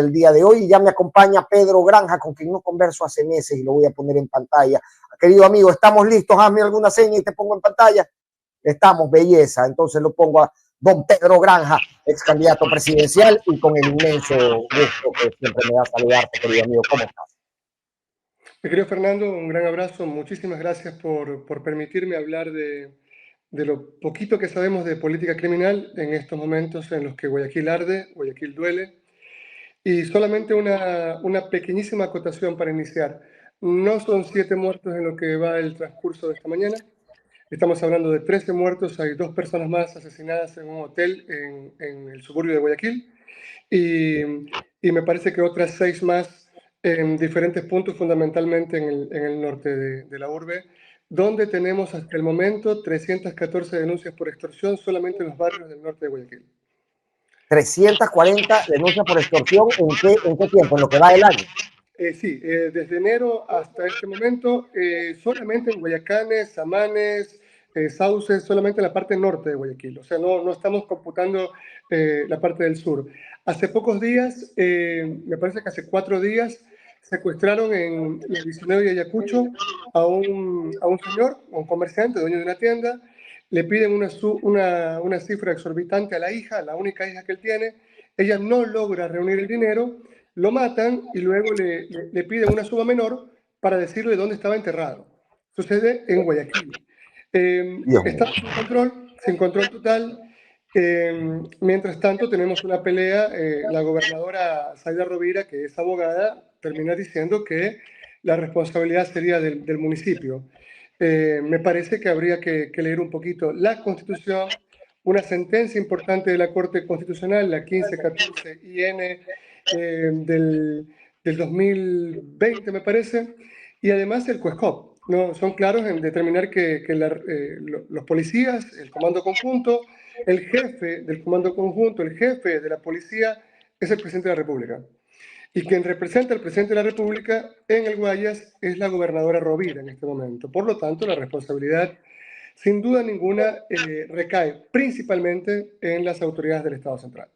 del día de hoy. Y ya me acompaña Pedro Granja, con quien no converso hace meses y lo voy a poner en pantalla. Querido amigo, ¿estamos listos? Hazme alguna seña y te pongo en pantalla. Estamos, belleza. Entonces lo pongo a don Pedro Granja, ex candidato presidencial, y con el inmenso gusto que siempre me da saludarte, querido amigo. ¿Cómo estás? Mi querido Fernando, un gran abrazo. Muchísimas gracias por permitirme hablar de lo poquito que sabemos de política criminal en estos momentos en los que Guayaquil arde, Guayaquil duele. Y solamente una pequeñísima acotación para iniciar. No son 7 muertos en lo que va el transcurso de esta mañana. Estamos hablando de 13 muertos. Hay 2 personas más asesinadas en un hotel en el suburbio de Guayaquil. Y me parece que otras 6 más en diferentes puntos, fundamentalmente en el norte de la urbe, donde tenemos hasta el momento 314 denuncias por extorsión solamente en los barrios del norte de Guayaquil. 340 denuncias por extorsión. ¿En qué tiempo? ¿En lo que va del año? Sí, desde enero hasta este momento, solamente en Guayacanes, Samanes, Sauces, solamente en la parte norte de Guayaquil. O sea, no estamos computando la parte del sur. Hace pocos días, me parece que hace 4 días, secuestraron en el 19 de Ayacucho a un señor, a un comerciante, dueño de una tienda. Le piden una cifra exorbitante a la hija, la única hija que él tiene. Ella no logra reunir el dinero, lo matan y luego le piden una suma menor para decirle dónde estaba enterrado. Sucede en Guayaquil. Estamos sin control total. Mientras tanto, tenemos una pelea. La gobernadora Zaida Rovira, que es abogada, termina diciendo que la responsabilidad sería del municipio. Me parece que habría que leer un poquito la Constitución, una sentencia importante de la Corte Constitucional, la 1514 IN del 2020, me parece, y además el CUESCOP. ¿No? Son claros en determinar que los policías, el comando conjunto, el jefe del comando conjunto, el jefe de la policía es el presidente de la República. Y quien representa al presidente de la República en el Guayas es la gobernadora Rovira en este momento. Por lo tanto, la responsabilidad, sin duda ninguna, recae principalmente en las autoridades del Estado Central.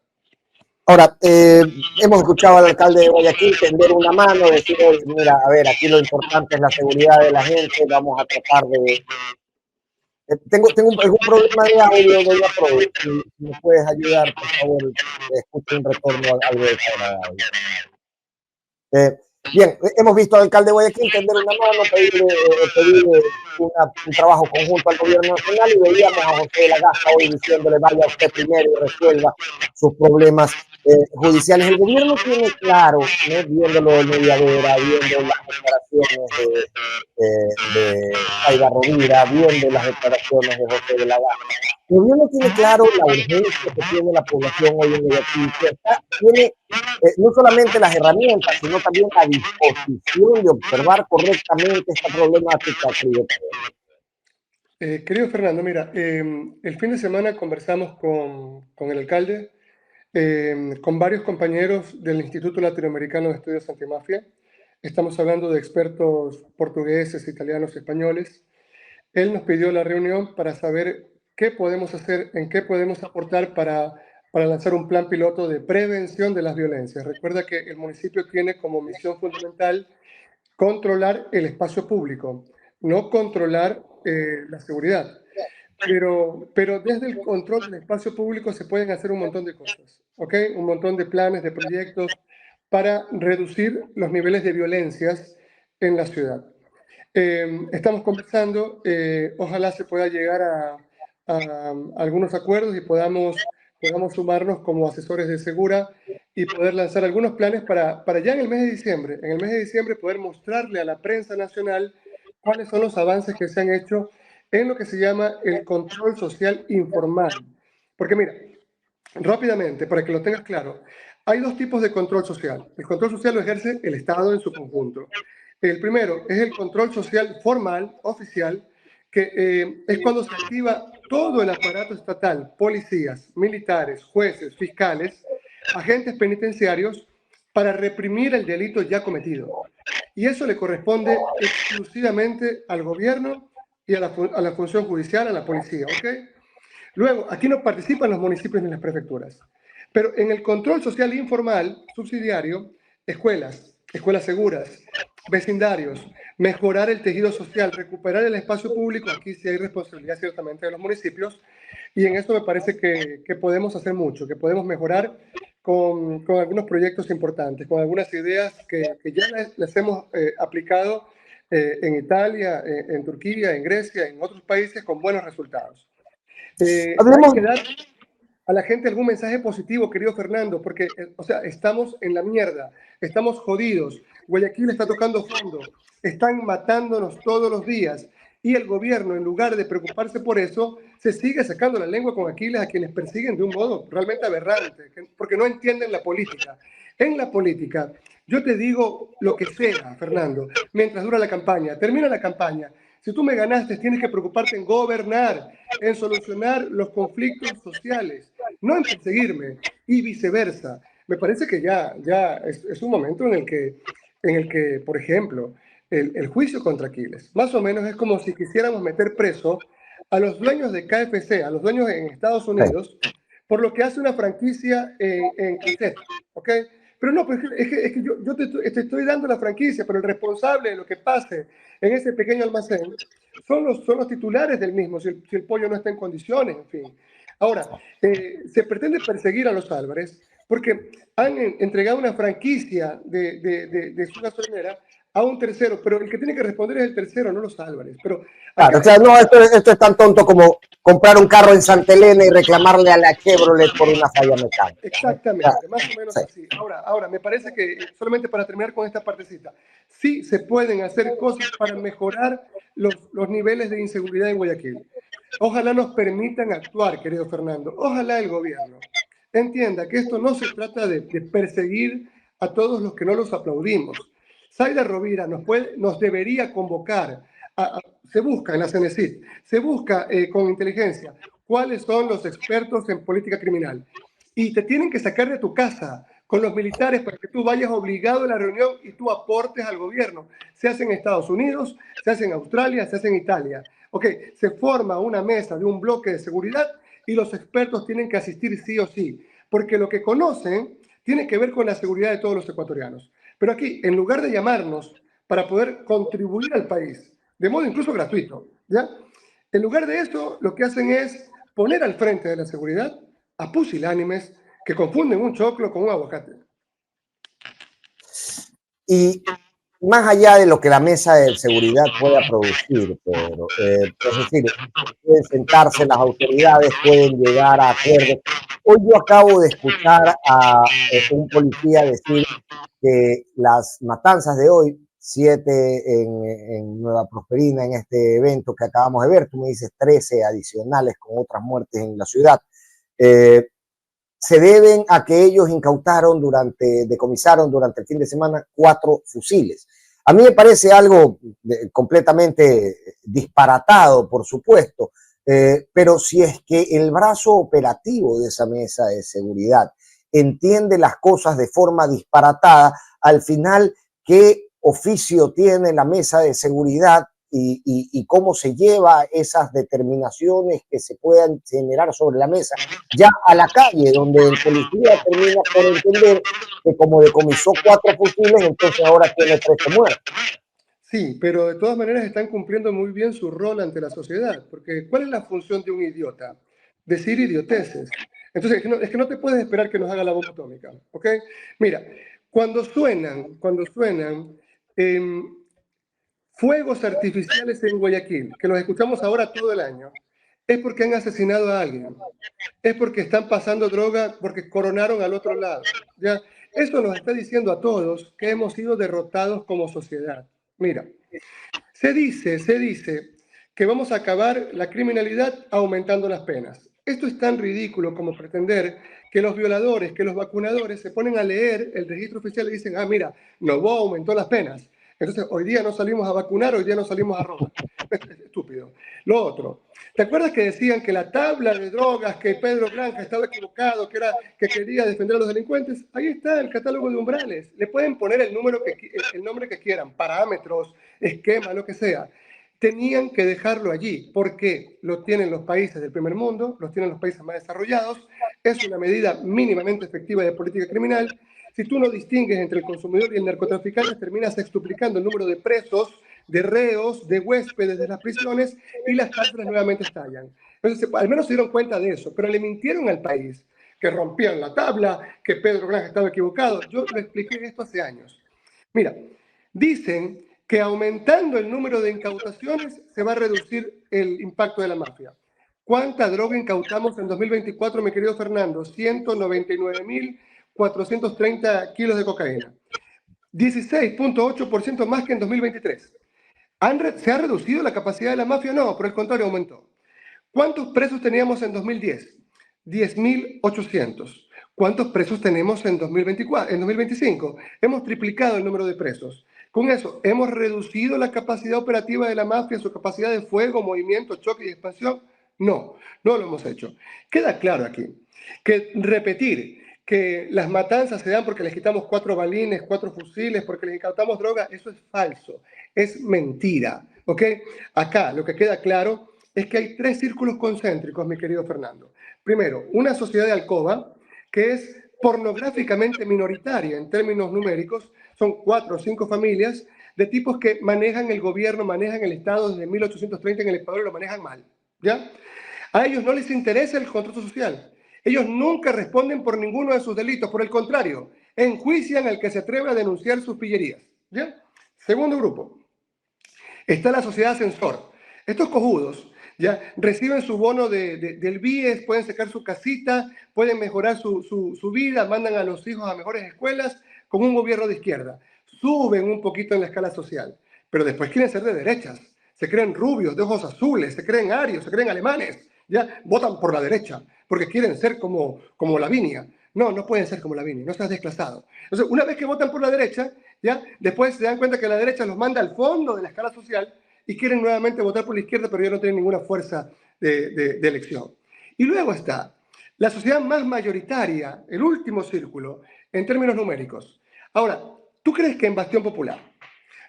Ahora, hemos escuchado al alcalde de Guayaquil tender una mano, decir, mira, a ver, aquí lo importante es la seguridad de la gente, vamos a tratar de... Tengo algún problema de audio, doña Pro, si me puedes ayudar, por favor, escucho un retorno algo desagradable. Bien, hemos visto al alcalde de Guayaquil tender una mano, pedirle un trabajo conjunto al gobierno nacional, y veíamos a José de la Gaza hoy diciéndole vaya usted primero y resuelva sus problemas judiciales. El gobierno tiene claro, ¿no? Viendo lo de Mediavera, viendo las declaraciones de Zaida Rovira, viendo las declaraciones de José de la Gaza. El gobierno tiene claro la urgencia que tiene la población hoy en Guayaquil, que tiene no solamente las herramientas, sino también la disposición de observar correctamente esta problemática. Querido Fernando, mira, el fin de semana conversamos con el alcalde, con varios compañeros del Instituto Latinoamericano de Estudios Antimafia. Estamos hablando de expertos portugueses, italianos, españoles. Él nos pidió la reunión para saber qué podemos hacer, en qué podemos aportar para lanzar un plan piloto de prevención de las violencias. Recuerda que el municipio tiene como misión fundamental controlar el espacio público, no controlar la seguridad. Pero desde el control del espacio público se pueden hacer un montón de cosas, ¿ok? Un montón de planes, de proyectos para reducir los niveles de violencias en la ciudad. Estamos conversando, ojalá se pueda llegar a algunos acuerdos y podamos sumarnos como asesores de Segura y poder lanzar algunos planes para ya en el mes de diciembre, poder mostrarle a la prensa nacional cuáles son los avances que se han hecho en lo que se llama el control social informal. Porque mira, rápidamente, para que lo tengas claro, hay 2 tipos de control social. El control social lo ejerce el Estado en su conjunto. El primero es el control social formal, oficial, que es cuando se activa todo el aparato estatal, policías, militares, jueces, fiscales, agentes penitenciarios, para reprimir el delito ya cometido. Y eso le corresponde exclusivamente al gobierno y a la función judicial, a la policía, ¿ok? Luego, aquí no participan los municipios ni las prefecturas. Pero en el control social informal, subsidiario, escuelas seguras, vecindarios, mejorar el tejido social, recuperar el espacio público, aquí sí hay responsabilidad ciertamente de los municipios, y en esto me parece que podemos hacer mucho, que podemos mejorar con algunos proyectos importantes, con algunas ideas que ya les hemos aplicado en Italia, en Turquía, en Grecia, en otros países con buenos resultados. Hay Hablemos, que dar a la gente algún mensaje positivo, querido Fernando, porque, o sea, estamos en la mierda, estamos jodidos, Guayaquil está tocando fondo, están matándonos todos los días y el gobierno, en lugar de preocuparse por eso, se sigue sacando la lengua con Aquiles a quienes persiguen de un modo realmente aberrante, porque no entienden la política. En la política, yo te digo lo que sea, Fernando, mientras dura la campaña, termina la campaña. Si tú me ganaste, tienes que preocuparte en gobernar, en solucionar los conflictos sociales, no en perseguirme, y viceversa. Me parece que ya es un momento en el que, por ejemplo, el juicio contra Aquiles, más o menos es como si quisiéramos meter preso a los dueños de KFC, a los dueños en Estados Unidos, por lo que hace una franquicia en cassette, ¿ok? Pero no, pues es que yo te estoy dando la franquicia, pero el responsable de lo que pase en ese pequeño almacén son los titulares del mismo, si el pollo no está en condiciones, en fin. Ahora, se pretende perseguir a los Álvarez porque han entregado una franquicia de su gasolinera a un tercero, pero el que tiene que responder es el tercero, no los Álvarez. Pero claro, o acá sea, no, esto es tan tonto como comprar un carro en Santa Elena y reclamarle a la Chevrolet por una falla mecánica, ¿no? O sea, exactamente, más o menos sí. así. Ahora, me parece que, solamente para terminar con esta partecita, sí se pueden hacer cosas para mejorar los niveles de inseguridad en Guayaquil. Ojalá nos permitan actuar, querido Fernando. Ojalá el gobierno entienda que esto no se trata de perseguir a todos los que no los aplaudimos. Zaida Rovira nos debería convocar, se busca en la CENESID, se busca con inteligencia cuáles son los expertos en política criminal. Y te tienen que sacar de tu casa con los militares para que tú vayas obligado a la reunión y tú aportes al gobierno. Se hace en Estados Unidos, se hace en Australia, se hace en Italia. Ok, se forma una mesa de un bloque de seguridad y los expertos tienen que asistir sí o sí, porque lo que conocen tiene que ver con la seguridad de todos los ecuatorianos. Pero aquí, en lugar de llamarnos para poder contribuir al país, de modo incluso gratuito, ¿ya? En lugar de eso, lo que hacen es poner al frente de la seguridad a pusilánimes que confunden un choclo con un aguacate. Y más allá de lo que la mesa de seguridad pueda producir, pero es decir, pueden sentarse las autoridades, pueden llegar a acuerdos. Hoy yo acabo de escuchar a un policía decir que las matanzas de hoy, 7 en Nueva Prosperina, en este evento que acabamos de ver, tú me dices 13 adicionales con otras muertes en la ciudad, eh, se deben a que ellos decomisaron durante el fin de semana 4 fusiles. A mí me parece algo completamente disparatado, por supuesto, pero si es que el brazo operativo de esa mesa de seguridad entiende las cosas de forma disparatada, al final, ¿qué oficio tiene la mesa de seguridad y cómo se lleva esas determinaciones que se puedan generar sobre la mesa ya a la calle, donde el policía termina por entender que como decomisó 4 fusiles, entonces ahora tiene 13 muertos? Sí, pero de todas maneras están cumpliendo muy bien su rol ante la sociedad, porque ¿cuál es la función de un idiota? Decir idioteces. Entonces, es que no te puedes esperar que nos haga la bomba atómica, ¿ok? Mira, cuando suenan eh, fuegos artificiales en Guayaquil, que los escuchamos ahora todo el año, es porque han asesinado a alguien, es porque están pasando droga, porque coronaron al otro lado, ¿ya? Eso nos está diciendo a todos que hemos sido derrotados como sociedad. Mira, se dice que vamos a acabar la criminalidad aumentando las penas. Esto es tan ridículo como pretender que los violadores, que los vacunadores se ponen a leer el registro oficial y dicen, ah, mira, Novoa aumentó las penas. Entonces, hoy día no salimos a vacunar, hoy día no salimos a robar. Es estúpido. Lo otro, ¿te acuerdas que decían que la tabla de drogas, que Pedro Granja estaba equivocado, que quería defender a los delincuentes? Ahí está el catálogo de umbrales. Le pueden poner el nombre que quieran, parámetros, esquema, lo que sea. tenían que dejarlo allí, porque lo tienen los países del primer mundo, los tienen los países más desarrollados, es una medida mínimamente efectiva de política criminal. Si tú no distingues entre el consumidor y el narcotraficante, terminas sextuplicando el número de presos, de reos, de huéspedes de las prisiones, y las cárceles nuevamente estallan. Entonces, al menos se dieron cuenta de eso, pero le mintieron al país, que rompían la tabla, que Pedro Granja estaba equivocado. Yo le expliqué esto hace años. Mira, dicen que aumentando el número de incautaciones se va a reducir el impacto de la mafia. ¿Cuánta droga incautamos en 2024, mi querido Fernando? 199.430 kilos de cocaína. 16.8% más que en 2023. ¿Se ha reducido la capacidad de la mafia? No, por el contrario, aumentó. ¿Cuántos presos teníamos en 2010? 10.800. ¿Cuántos presos tenemos en 2024, en 2025? Hemos triplicado el número de presos. Con eso, ¿hemos reducido la capacidad operativa de la mafia, su capacidad de fuego, movimiento, choque y expansión? No, no lo hemos hecho. Queda claro aquí que repetir que las matanzas se dan porque les quitamos 4 balines, 4 fusiles, porque les incautamos droga, eso es falso, es mentira, ¿ok? Acá lo que queda claro es que hay 3 círculos concéntricos, mi querido Fernando. Primero, una sociedad de alcoba que es pornográficamente minoritaria en términos numéricos, son 4 o 5 familias de tipos que manejan el gobierno, manejan el Estado desde 1830 en el Ecuador y lo manejan mal, ¿ya? A ellos no les interesa el contrato social. Ellos nunca responden por ninguno de sus delitos, por el contrario, enjuician al que se atreve a denunciar sus pillerías, ¿ya? Segundo grupo, está la sociedad ascensor. Estos cojudos ya reciben su bono del BIES, pueden sacar su casita, pueden mejorar su vida, mandan a los hijos a mejores escuelas con un gobierno de izquierda. Suben un poquito en la escala social, pero después quieren ser de derechas. Se creen rubios, de ojos azules, se creen arios, se creen alemanes. Ya votan por la derecha porque quieren ser como Lavinia. No, no pueden ser como Lavinia, no estás desclasado. Entonces, una vez que votan por la derecha, ¿ya? Después se dan cuenta que la derecha los manda al fondo de la escala social y quieren nuevamente votar por la izquierda, pero ya no tienen ninguna fuerza de elección. Y luego está la sociedad más mayoritaria, el último círculo, en términos numéricos. Ahora, ¿tú crees que en Bastión Popular,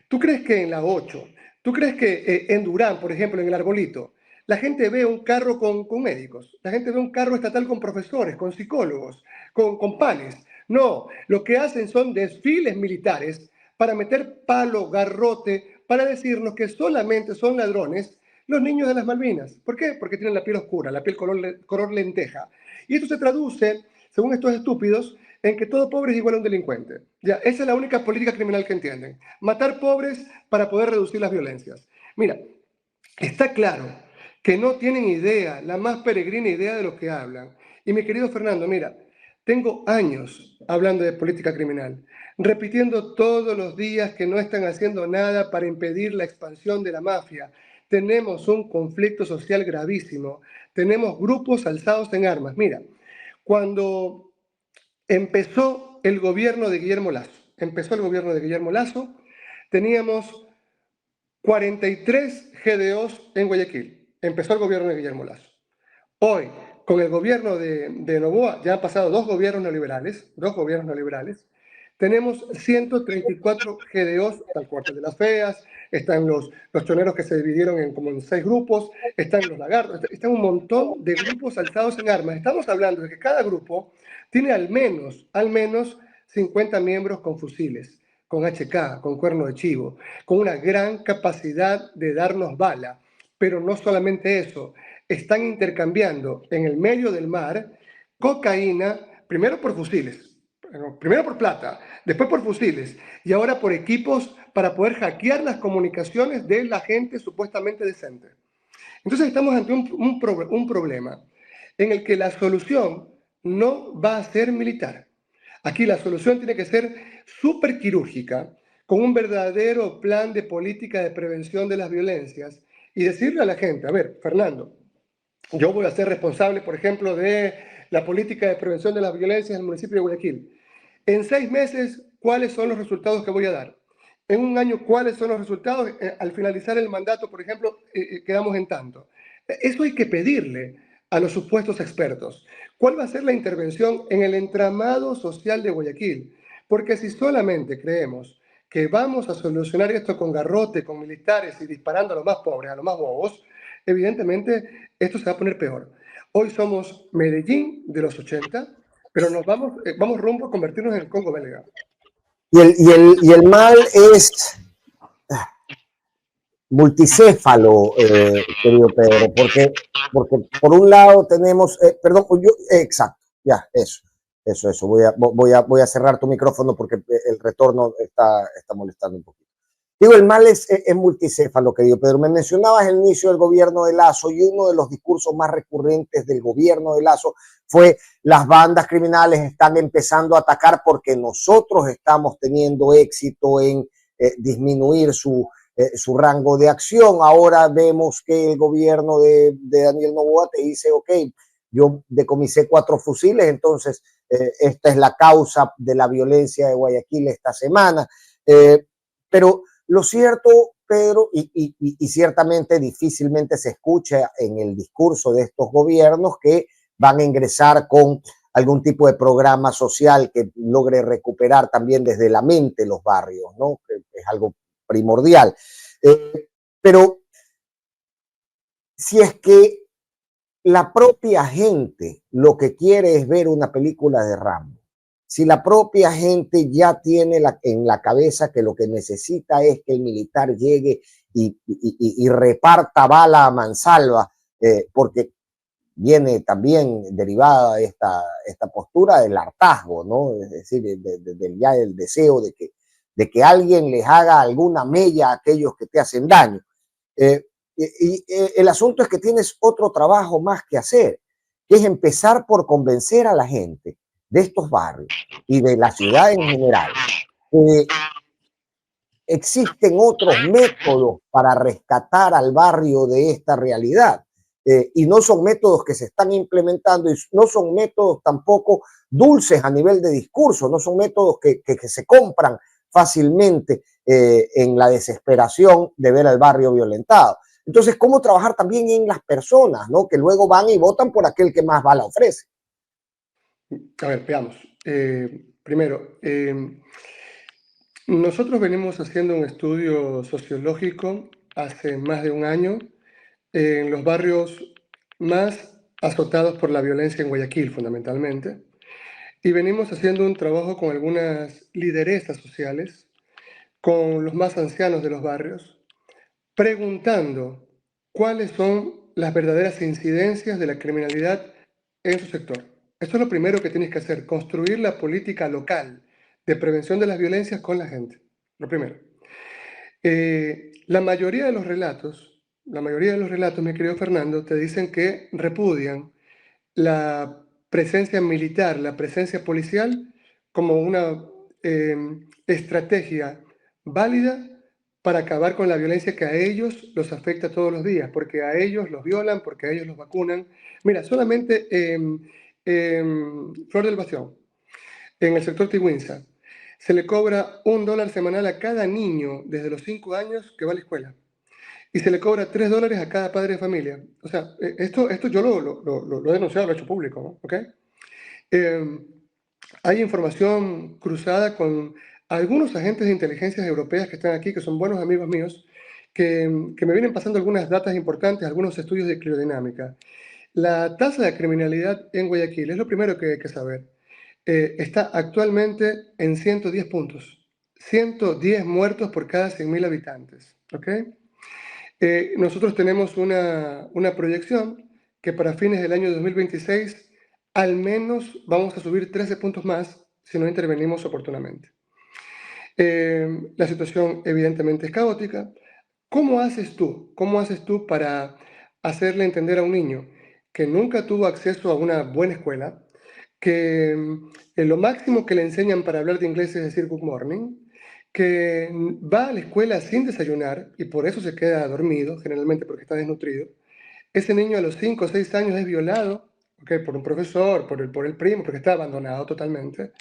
tú crees que en la 8, tú crees que en Durán, por ejemplo, en el Arbolito, la gente ve un carro con médicos, la gente ve un carro estatal con profesores, con psicólogos, con panes? No, lo que hacen son desfiles militares para meter palo, garrote, para decirnos que solamente son ladrones los niños de las Malvinas. ¿Por qué? Porque tienen la piel oscura, la piel color lenteja. Y esto se traduce, según estos estúpidos, en que todo pobre es igual a un delincuente. Ya, esa es la única política criminal que entienden. Matar pobres para poder reducir las violencias. Mira, está claro que no tienen idea, la más peregrina idea de lo que hablan. Y mi querido Fernando, mira, tengo años hablando de política criminal, repitiendo todos los días que no están haciendo nada para impedir la expansión de la mafia. Tenemos un conflicto social gravísimo, tenemos grupos alzados en armas. Mira, cuando empezó el gobierno de Guillermo Lasso, teníamos 43 GDOs en Guayaquil. Empezó el gobierno de Guillermo Lasso. Hoy, con el gobierno de Noboa, ya han pasado dos gobiernos neoliberales, tenemos 134 GDOs, está el Cuartel de las Feas, están los choneros que se dividieron como en 6 grupos, están los lagartos, están un montón de grupos alzados en armas. Estamos hablando de que cada grupo tiene al menos 50 miembros con fusiles, con HK, con cuerno de chivo, con una gran capacidad de darnos bala. Pero no solamente eso, están intercambiando en el medio del mar cocaína, primero por fusiles, primero por plata, después por fusiles y ahora por equipos para poder hackear las comunicaciones de la gente supuestamente decente. Entonces estamos ante un problema en el que la solución no va a ser militar. Aquí la solución tiene que ser súper quirúrgica, con un verdadero plan de política de prevención de las violencias y decirle a la gente, a ver, Fernando, yo voy a ser responsable, por ejemplo, de la política de prevención de las violencias en el municipio de Guayaquil. En 6 meses, ¿cuáles son los resultados que voy a dar? En un año, ¿cuáles son los resultados? Al finalizar el mandato, por ejemplo, quedamos en tanto. Eso hay que pedirle a los supuestos expertos. ¿Cuál va a ser la intervención en el entramado social de Guayaquil? Porque si solamente creemos que vamos a solucionar esto con garrote, con militares y disparando a los más pobres, a los más bobos, evidentemente esto se va a poner peor. Hoy somos Medellín de los 80, pero nos vamos rumbo a convertirnos en el Congo belga. Y el mal es multicéfalo, querido Pedro, porque por un lado tenemos, perdón, exacto, ya, eso, voy a cerrar tu micrófono porque el retorno está molestando un poquito. Digo, el mal es multicéfalo, querido Pedro. Me mencionabas el inicio del gobierno de Lasso y uno de los discursos más recurrentes del gobierno de Lasso fue: las bandas criminales están empezando a atacar porque nosotros estamos teniendo éxito en disminuir su rango de acción. Ahora vemos que el gobierno de Daniel Noboa te dice: ok, yo decomisé 4 fusiles, entonces esta es la causa de la violencia de Guayaquil esta semana. Pero lo cierto, Pedro, y ciertamente difícilmente se escucha en el discurso de estos gobiernos que van a ingresar con algún tipo de programa social que logre recuperar también desde la mente los barrios, ¿no? Que es algo primordial. Pero si es que la propia gente lo que quiere es ver una película de Rambo, si la propia gente ya tiene en la cabeza que lo que necesita es que el militar llegue y reparta bala a mansalva, porque viene también derivada esta postura del hartazgo, ¿no? Es decir, ya el deseo de que alguien les haga alguna mella a aquellos que te hacen daño. El asunto es que tienes otro trabajo más que hacer, que es empezar por convencer a la gente de estos barrios y de la ciudad en general. Existen otros métodos para rescatar al barrio de esta realidad. Y no son métodos que se están implementando y no son métodos tampoco dulces a nivel de discurso, no son métodos que se compran fácilmente en la desesperación de ver al barrio violentado. Entonces, ¿cómo trabajar también en las personas, ¿no? Que luego van y votan por aquel que más bala ofrece? A ver, veamos. Primero, nosotros venimos haciendo un estudio sociológico hace más de un año en los barrios más azotados por la violencia en Guayaquil, fundamentalmente, y venimos haciendo un trabajo con algunas lideresas sociales, con los más ancianos de los barrios, preguntando cuáles son las verdaderas incidencias de la criminalidad en su sector. Esto es lo primero que tienes que hacer, construir la política local de prevención de las violencias con la gente. Lo primero. La mayoría de los relatos, mi querido Fernando, te dicen que repudian la presencia militar, la presencia policial como una estrategia válida para acabar con la violencia que a ellos los afecta todos los días, porque a ellos los violan, porque a ellos los vacunan. Mira, solamente Flor del Bastión, en el sector Tigüinza, se le cobra $1 semanal a cada niño desde los 5 años que va a la escuela. Y se le cobra $3 a cada padre de familia. O sea, esto yo lo he denunciado, lo he hecho público, ¿no? ¿Ok? Hay información cruzada con algunos agentes de inteligencias europeas que están aquí, que son buenos amigos míos, que me vienen pasando algunas datas importantes, algunos estudios de criodinámica. La tasa de criminalidad en Guayaquil, es lo primero que hay que saber, está actualmente en 110 puntos. 110 muertos por cada 100.000 habitantes. ¿Ok? Nosotros tenemos una proyección que para fines del año 2026 al menos vamos a subir 13 puntos más si no intervenimos oportunamente. La situación evidentemente es caótica. ¿Cómo haces tú? ¿Cómo haces tú para hacerle entender a un niño que nunca tuvo acceso a una buena escuela, que lo máximo que le enseñan para hablar de inglés es decir good morning, que va a la escuela sin desayunar y por eso se queda dormido, generalmente porque está desnutrido? Ese niño a los 5 o 6 años es violado, ¿okay?, por un profesor, por el primo, porque está abandonado totalmente.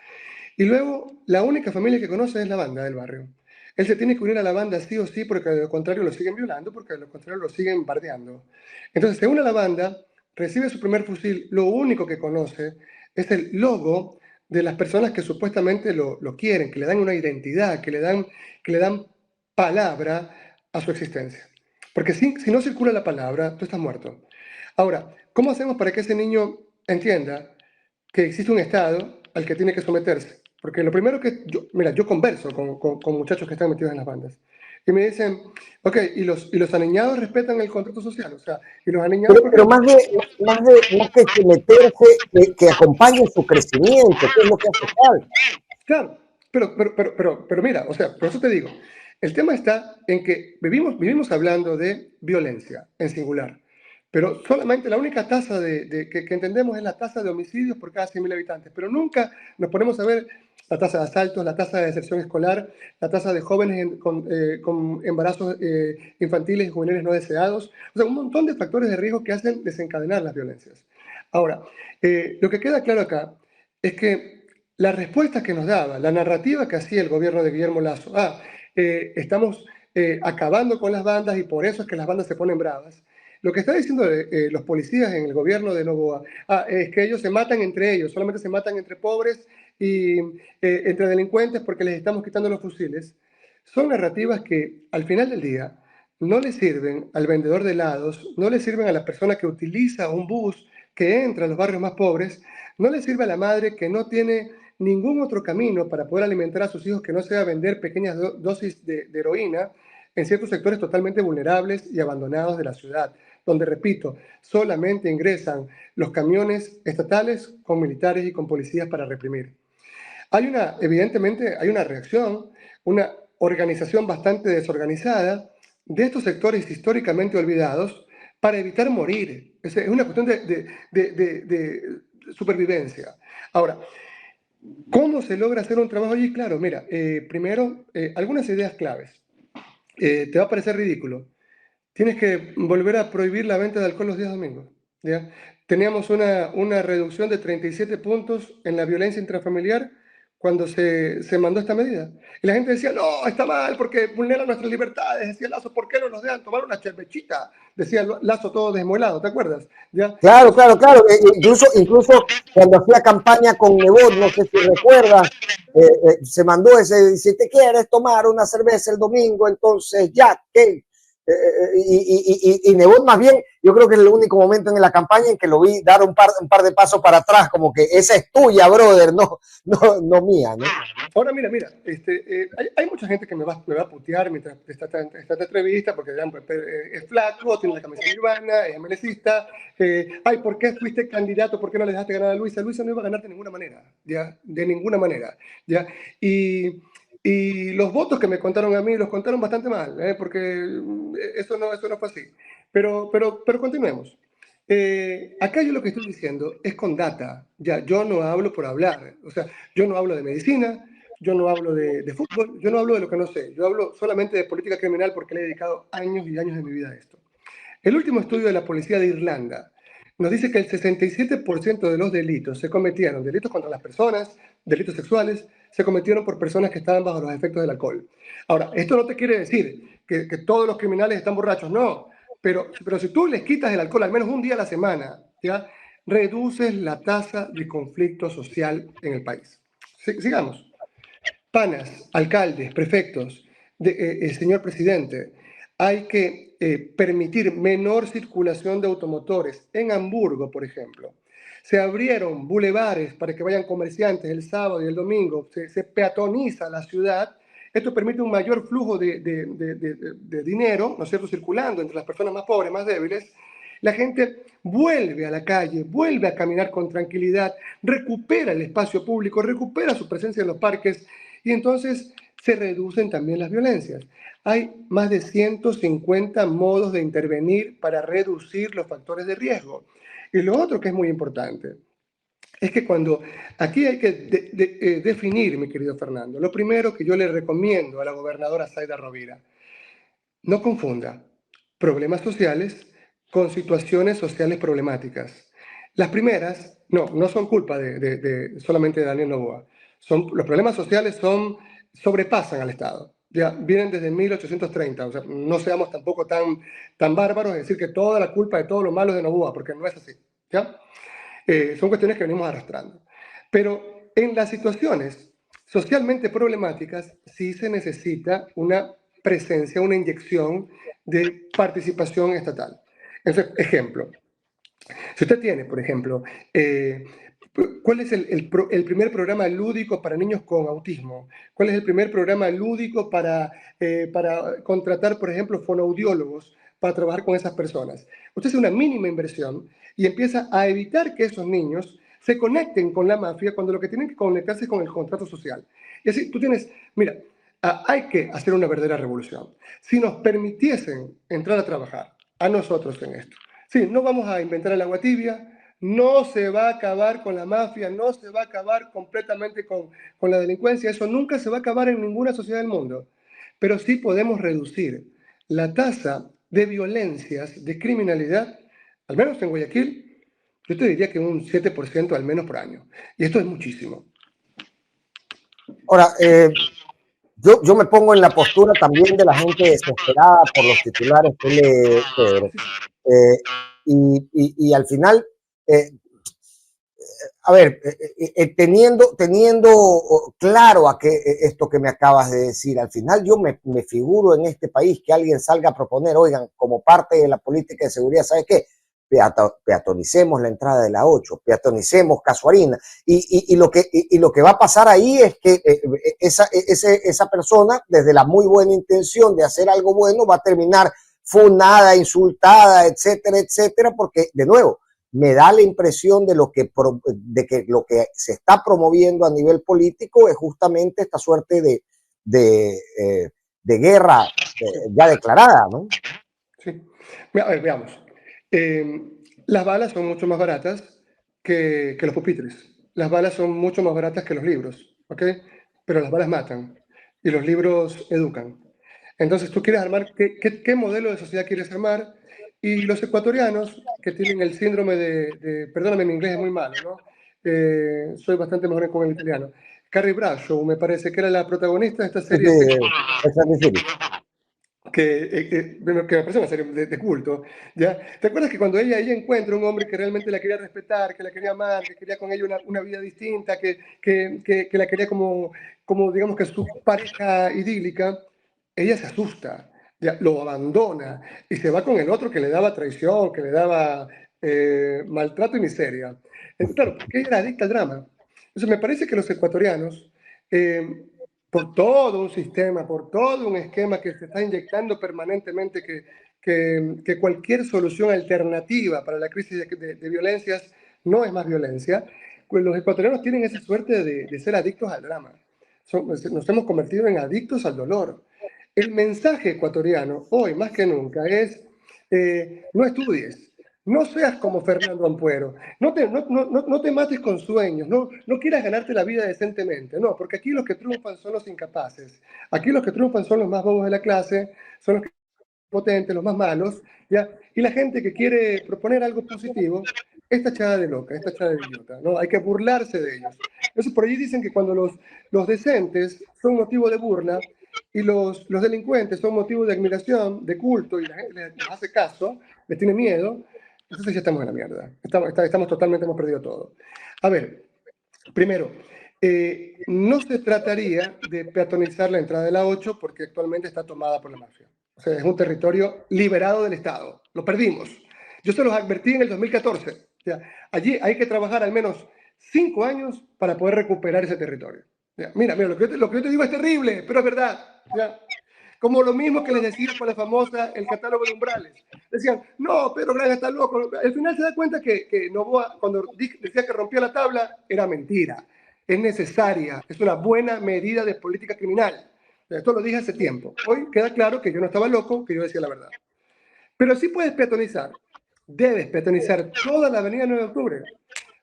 Y luego la única familia que conoce es la banda del barrio. Él se tiene que unir a la banda sí o sí, porque de lo contrario lo siguen violando, porque de lo contrario lo siguen bardeando. Entonces se une a la banda, recibe su primer fusil, lo único que conoce es el logo de las personas que supuestamente lo quieren, que le dan una identidad, que le dan palabra a su existencia. Porque si no circula la palabra, tú estás muerto. Ahora, ¿cómo hacemos para que ese niño entienda que existe un Estado al que tiene que someterse? Porque lo primero que mira, yo converso con muchachos que están metidos en las bandas y me dicen, ok, y los aniñados respetan el contrato social, o sea, y los aniñados, ¿por Pero qué? más que meterse, que acompañe su crecimiento, que es lo que hace falta. Claro, pero mira, o sea, por eso te digo, el tema está en que vivimos hablando de violencia en singular, pero solamente la única tasa que entendemos es la tasa de homicidios por cada 100.000 habitantes, pero nunca nos ponemos a ver la tasa de asaltos, la tasa de deserción escolar, la tasa de jóvenes con embarazos infantiles y juveniles no deseados, o sea, un montón de factores de riesgo que hacen desencadenar las violencias. Ahora, lo que queda claro acá es que la respuesta que nos daba, la narrativa que hacía el gobierno de Guillermo Lasso, estamos acabando con las bandas y por eso es que las bandas se ponen bravas. Lo que está diciendo los policías en el gobierno de Noboa, es que ellos se matan entre ellos, solamente se matan entre pobres y entre delincuentes porque les estamos quitando los fusiles. Son narrativas que al final del día no le sirven al vendedor de helados, no le sirven a la persona que utiliza un bus que entra a los barrios más pobres, no le sirve a la madre que no tiene ningún otro camino para poder alimentar a sus hijos que no sea vender pequeñas dosis de heroína en ciertos sectores totalmente vulnerables y abandonados de la ciudad, donde, repito, solamente ingresan los camiones estatales con militares y con policías para reprimir. Evidentemente, hay una reacción, una organización bastante desorganizada de estos sectores históricamente olvidados para evitar morir. Es una cuestión de supervivencia. Ahora, ¿cómo se logra hacer un trabajo allí? Claro, mira, primero, algunas ideas claves. Te va a parecer ridículo. Tienes que volver a prohibir la venta de alcohol los días domingos. ¿Ya? Teníamos una reducción de 37 puntos en la violencia intrafamiliar cuando se mandó esta medida. Y la gente decía, no, está mal porque vulnera nuestras libertades. Decía Lazo, ¿por qué no nos dejan tomar una cervechita? Decía Lazo todo desmuelado, ¿te acuerdas? ¿Ya? Claro, claro, claro. Incluso cuando hacía campaña con Nebot, no sé si recuerdas, se mandó ese, si te quieres tomar una cerveza el domingo, entonces ya, ¿qué? Y Nebot más bien, yo creo que es el único momento en la campaña en que lo vi dar un par de pasos para atrás, como que esa es tuya, brother, no mía, ¿no? Ahora, mira, hay mucha gente que me va a putear mientras esta entrevista porque dirán, pues, es flaco, tiene la camisa Nirvana, es MLCista, ay, ¿por qué fuiste candidato? ¿Por qué no le dejaste ganar a Luisa? Luisa no iba a ganar de ninguna manera, ¿ya? De ninguna manera, ¿ya? Y los votos que me contaron a mí los contaron bastante mal, porque eso no fue así. Pero continuemos. Acá yo lo que estoy diciendo es con data, ya, yo no hablo por hablar, o sea, yo no hablo de medicina, yo no hablo de fútbol, yo no hablo de lo que no sé, yo hablo solamente de política criminal porque le he dedicado años y años de mi vida a esto. El último estudio de la policía de Irlanda nos dice que el 67% de los delitos se cometieron, delitos contra las personas, delitos sexuales, se cometieron por personas que estaban bajo los efectos del alcohol. Ahora, esto no te quiere decir que todos los criminales están borrachos, no, pero si tú les quitas el alcohol al menos un día a la semana, ¿ya? Reduces la tasa de conflicto social en el país. Sigamos. Panas, alcaldes, prefectos, señor presidente, hay que permitir menor circulación de automotores. En Hamburgo, por ejemplo, se abrieron bulevares para que vayan comerciantes el sábado y el domingo, se peatoniza la ciudad. Esto permite un mayor flujo de dinero, ¿no es cierto?, circulando entre las personas más pobres, más débiles. La gente vuelve a la calle, vuelve a caminar con tranquilidad, recupera el espacio público, recupera su presencia en los parques y entonces se reducen también las violencias. Hay más de 150 modos de intervenir para reducir los factores de riesgo. Y lo otro que es muy importante es que aquí hay que definir, mi querido Fernando, lo primero que yo le recomiendo a la gobernadora Zaida Rovira, no confunda problemas sociales con situaciones sociales problemáticas. Las primeras, no son culpa solamente de Daniel Noboa. Los problemas sociales sobrepasan al Estado. Ya vienen desde 1830, o sea, no seamos tampoco tan bárbaros de decir que toda la culpa de todo lo malo es de Noboa, porque no es así. ¿Ya? Son cuestiones que venimos arrastrando. Pero en las situaciones socialmente problemáticas sí se necesita una presencia, una inyección de participación estatal. Entonces, ejemplo, si usted tiene, por ejemplo, ¿cuál es el primer programa lúdico para niños con autismo? ¿Cuál es el primer programa lúdico para contratar, por ejemplo, fonoaudiólogos para trabajar con esas personas? Usted hace una mínima inversión y empieza a evitar que esos niños se conecten con la mafia cuando lo que tienen que conectarse es con el contrato social. Y así tú tienes, mira, hay que hacer una verdadera revolución. Si nos permitiesen entrar a trabajar a nosotros en esto, sí, no vamos a inventar el agua tibia, no se va a acabar con la mafia, no se va a acabar completamente con la delincuencia, eso nunca se va a acabar en ninguna sociedad del mundo, pero sí podemos reducir la tasa de violencias, de criminalidad, al menos en Guayaquil, yo te diría que un 7% al menos por año, y esto es muchísimo. Ahora, yo me pongo en la postura también de la gente desesperada por los titulares que lee Pedro. Y al final, a ver, teniendo claro a que esto que me acabas de decir, al final yo me figuro en este país que alguien salga a proponer, oigan, como parte de la política de seguridad, ¿sabes qué? Peatonicemos la entrada de la 8, peatonicemos Casuarina, y lo que va a pasar ahí es que esa persona, desde la muy buena intención de hacer algo bueno, va a terminar funada, insultada, etcétera, etcétera, porque, de nuevo, me da la impresión de que lo que se está promoviendo a nivel político es justamente esta suerte de guerra ya declarada, ¿no? Sí. A ver, veamos. Las balas son mucho más baratas que los pupitres. Las balas son mucho más baratas que los libros, ¿ok? Pero las balas matan y los libros educan. Entonces, tú quieres armar, ¿qué modelo de sociedad quieres armar? Y los ecuatorianos, que tienen el síndrome perdóname, mi inglés es muy malo, ¿no? Soy bastante mejor con el italiano. Carrie Bradshaw, me parece que era la protagonista de esta serie Sex que me parece una serie de culto, ¿ya? ¿Te acuerdas que cuando ella encuentra un hombre que realmente la quería respetar, que la quería amar, que quería con ella una vida distinta, que la quería como, digamos que su pareja idílica, ella se asusta, ¿ya? Lo abandona y se va con el otro que le daba traición, que le daba maltrato y miseria? Claro, porque ella era adicta al drama. Entonces me parece que los ecuatorianos... Eh, por todo un sistema, por todo un esquema que se está inyectando permanentemente, que cualquier solución alternativa para la crisis de violencias no es más violencia, pues los ecuatorianos tienen esa suerte de ser adictos al drama. Nos hemos convertido en adictos al dolor. El mensaje ecuatoriano, hoy más que nunca, es no estudies, no seas como Fernando Ampuero, no te mates con sueños, no quieras ganarte la vida decentemente, no, porque aquí los que triunfan son los incapaces, aquí los que triunfan son los más bobos de la clase, son los que son potentes, los más malos, ¿ya? Y la gente que quiere proponer algo positivo está echada de loca, está echada de idiota, ¿no? Hay que burlarse de ellos. Entonces por allí dicen que cuando los decentes son motivo de burla, y los delincuentes son motivo de admiración, de culto, y la gente les hace caso, les tiene miedo, entonces ya estamos en la mierda. Estamos totalmente, hemos perdido todo. A ver, primero, no se trataría de peatonizar la entrada de la 8 porque actualmente está tomada por la mafia. O sea, es un territorio liberado del Estado. Lo perdimos. Yo se los advertí en el 2014. O sea, allí hay que trabajar al menos 5 años para poder recuperar ese territorio. Ya, mira, lo que yo te digo es terrible, pero es verdad. Ya. Como lo mismo que les decía con la famosa, el catálogo de umbrales. Decían, no, Pedro Granja está loco. Al final se da cuenta que Novoa, cuando decía que rompió la tabla, era mentira. Es necesaria, es una buena medida de política criminal. Esto lo dije hace tiempo. Hoy queda claro que yo no estaba loco, que yo decía la verdad. Pero sí puedes peatonizar. Debes peatonizar toda la avenida 9 de octubre,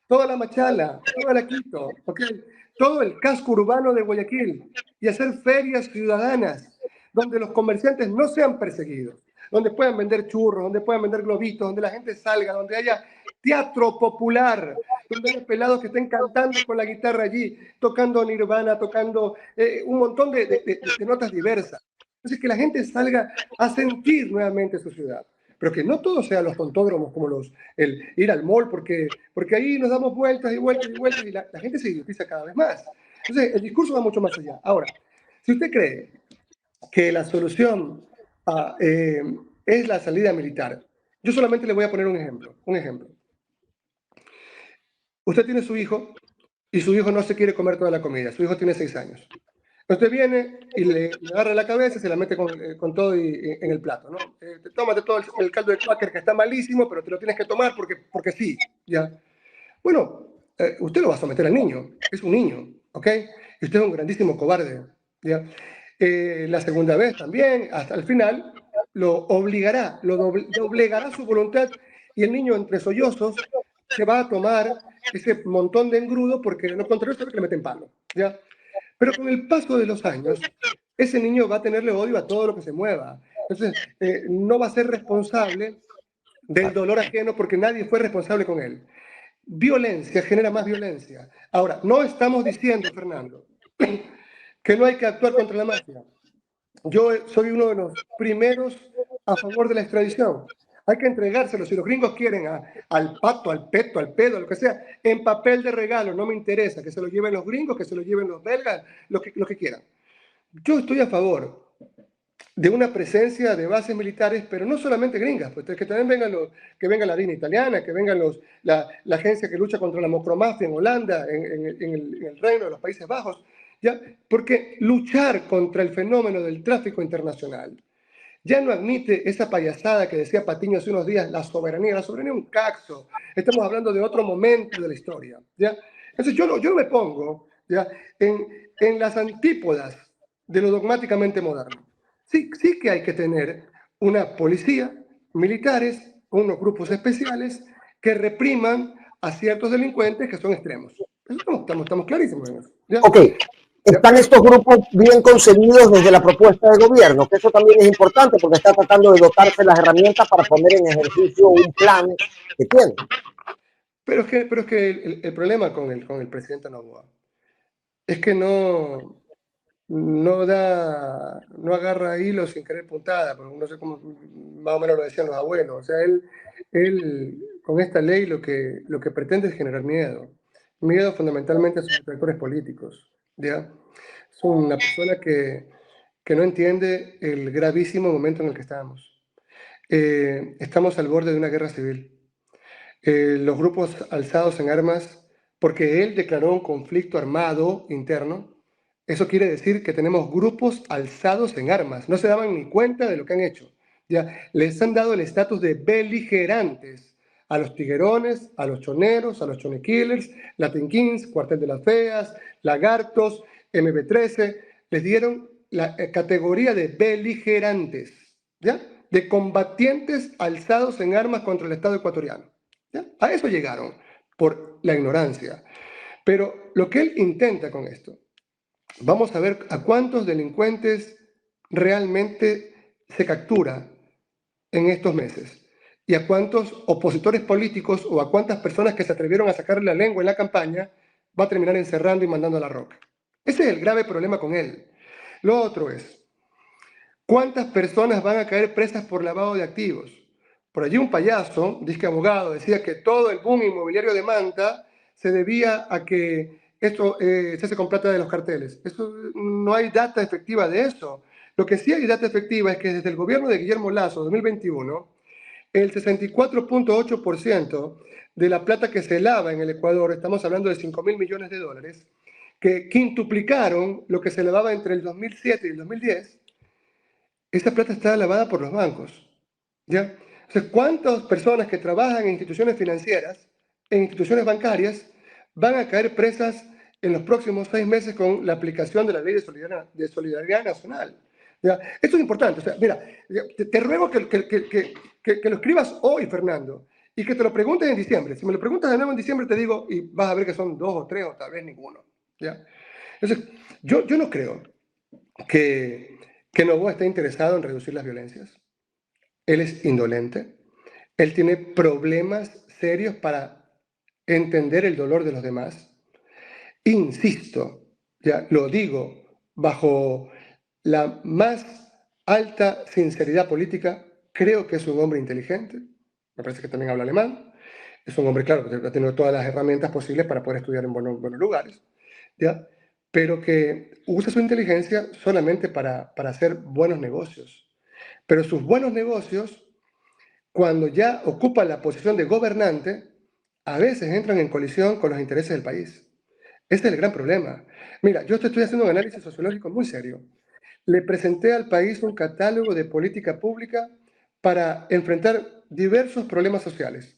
toda la Machala, toda la Quito, ¿okay? Todo el casco urbano de Guayaquil y hacer ferias ciudadanas donde los comerciantes no sean perseguidos, donde puedan vender churros, donde puedan vender globitos, donde la gente salga, donde haya teatro popular, donde haya pelados que estén cantando con la guitarra allí, tocando Nirvana, tocando un montón de notas diversas. Entonces, que la gente salga a sentir nuevamente su ciudad. pero que no todo sea los tontódromos como el ir al mall, porque ahí nos damos vueltas y vueltas y vueltas y la gente se idiotiza cada vez más. Entonces, el discurso va mucho más allá. Ahora, si usted cree que la solución es la salida militar, yo solamente le voy a poner un ejemplo. Usted tiene su hijo y su hijo no se quiere comer toda la comida. Su hijo tiene 6 años. Usted viene y le agarra la cabeza y se la mete con todo en el plato, ¿no? Tómate todo el caldo de cuáquer que está malísimo, pero te lo tienes que tomar porque sí, ¿ya? Bueno, usted lo va a someter al niño. Es un niño, ¿ok? Y usted es un grandísimo cobarde, ¿ya? La segunda vez también, hasta el final, lo obligará, doblegará su voluntad y el niño entre sollozos se va a tomar ese montón de engrudo porque de lo contrario sabe que le meten palo, ¿ya? Pero con el paso de los años, ese niño va a tenerle odio a todo lo que se mueva. Entonces, no va a ser responsable del dolor ajeno porque nadie fue responsable con él. Violencia genera más violencia. Ahora, no estamos diciendo, Fernando, que no hay que actuar contra la mafia. Yo soy uno de los primeros a favor de la extradición. Hay que entregárselo. Si los gringos quieren al pato, al peto, al pedo, lo que sea, en papel de regalo, no me interesa. Que se lo lleven los gringos, que se lo lleven los belgas, lo que quieran. Yo estoy a favor de una presencia de bases militares, pero no solamente gringas, pues que también que venga la DINA italiana, que vengan la agencia que lucha contra la macromafia en Holanda, en el Reino de los Países Bajos, ¿ya? Porque luchar contra el fenómeno del tráfico internacional ya no admite esa payasada que decía Patiño hace unos días, la soberanía es un caxo. Estamos hablando de otro momento de la historia, ¿ya? Entonces yo no me pongo, ¿ya?, en las antípodas de lo dogmáticamente moderno. Sí que hay que tener una policía, militares, unos grupos especiales que repriman a ciertos delincuentes que son extremos. Estamos clarísimos en eso, ¿ya? Ok, están estos grupos bien concebidos desde la propuesta de gobierno, que eso también es importante porque está tratando de dotarse las herramientas para poner en ejercicio un plan que tiene. Pero es que el problema con el presidente Noboa es que no agarra hilo sin querer puntada, porque no sé cómo más o menos lo decían los abuelos. O sea, él con esta ley lo que pretende es generar miedo fundamentalmente a sus detractores políticos, ¿ya? Es una persona que no entiende el gravísimo momento en el que estamos. Estamos al borde de una guerra civil. Los grupos alzados en armas, porque él declaró un conflicto armado interno, eso quiere decir que tenemos grupos alzados en armas. No se daban ni cuenta de lo que han hecho. Ya les han dado el estatus de beligerantes a los tiguerones, a los choneros, a los chonekillers, Latin Kings, Cuartel de las Feas, Lagartos, MB13. Les dieron la categoría de beligerantes, ¿ya?, de combatientes alzados en armas contra el Estado ecuatoriano. ¿Ya? A eso llegaron, por la ignorancia. Pero lo que él intenta con esto, vamos a ver a cuántos delincuentes realmente se captura en estos meses y a cuántos opositores políticos o a cuántas personas que se atrevieron a sacarle la lengua en la campaña va a terminar encerrando y mandando a la roca. Ese es el grave problema con él. Lo otro es, ¿cuántas personas van a caer presas por lavado de activos? Por allí un payaso, disque abogado, decía que todo el boom inmobiliario de Manta se debía a que esto se hace con plata de los carteles. Eso, no hay data efectiva de eso. Lo que sí hay data efectiva es que desde el gobierno de Guillermo Lasso, 2021, el 64.8% de la plata que se lava en el Ecuador, estamos hablando de 5.000 millones de dólares, que quintuplicaron lo que se lavaba entre el 2007 y el 2010, esta plata está lavada por los bancos, ¿ya? Entonces, ¿cuántas personas que trabajan en instituciones financieras, en instituciones bancarias, van a caer presas en los próximos 6 meses con la aplicación de la Ley de Solidaridad Nacional? ¿Ya? Esto es importante. O sea, mira, te ruego que lo escribas hoy, Fernando, y que te lo preguntes en diciembre. Si me lo preguntas de nuevo en diciembre, te digo, y vas a ver que son 2 o 3 o tal vez ninguno, ¿ya? Entonces, yo no creo que Noboa está interesado en reducir las violencias. Él es indolente. Él tiene problemas serios para entender el dolor de los demás. Insisto, ya lo digo bajo la más alta sinceridad política, creo que es un hombre inteligente, me parece que también habla alemán, es un hombre, claro, que ha tenido todas las herramientas posibles para poder estudiar en buenos lugares, ¿ya? Pero que usa su inteligencia solamente para hacer buenos negocios. Pero sus buenos negocios, cuando ya ocupan la posición de gobernante, a veces entran en colisión con los intereses del país. Este es el gran problema. Mira, yo estoy haciendo un análisis sociológico muy serio. Le presenté al país un catálogo de política pública para enfrentar diversos problemas sociales.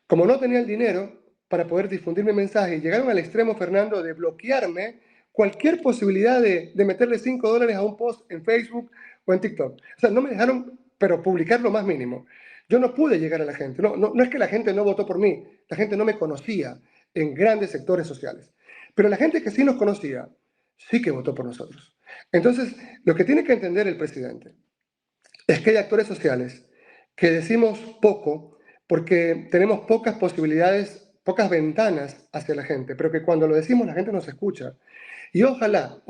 Como no tenía el dinero para poder difundir mi mensaje, llegaron al extremo, Fernando, de bloquearme cualquier posibilidad de meterle $5 a un post en Facebook o en TikTok. O sea, no me dejaron, pero publicar lo más mínimo. Yo no pude llegar a la gente. No es que la gente no votó por mí, la gente no me conocía en grandes sectores sociales. Pero la gente que sí nos conocía, sí que votó por nosotros. Entonces, lo que tiene que entender el presidente es que hay actores sociales que decimos poco porque tenemos pocas posibilidades, pocas ventanas hacia la gente, pero que cuando lo decimos la gente nos escucha. Y ojalá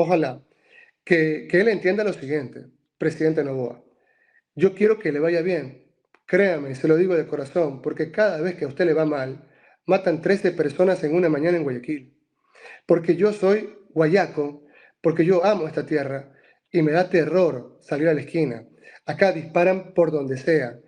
que él entienda lo siguiente, presidente Noboa. Yo quiero que le vaya bien. Créame, se lo digo de corazón, porque cada vez que a usted le va mal, matan 13 personas en una mañana en Guayaquil. Porque yo soy guayaco, porque yo amo esta tierra y me da terror salir a la esquina. Acá disparan por donde sea.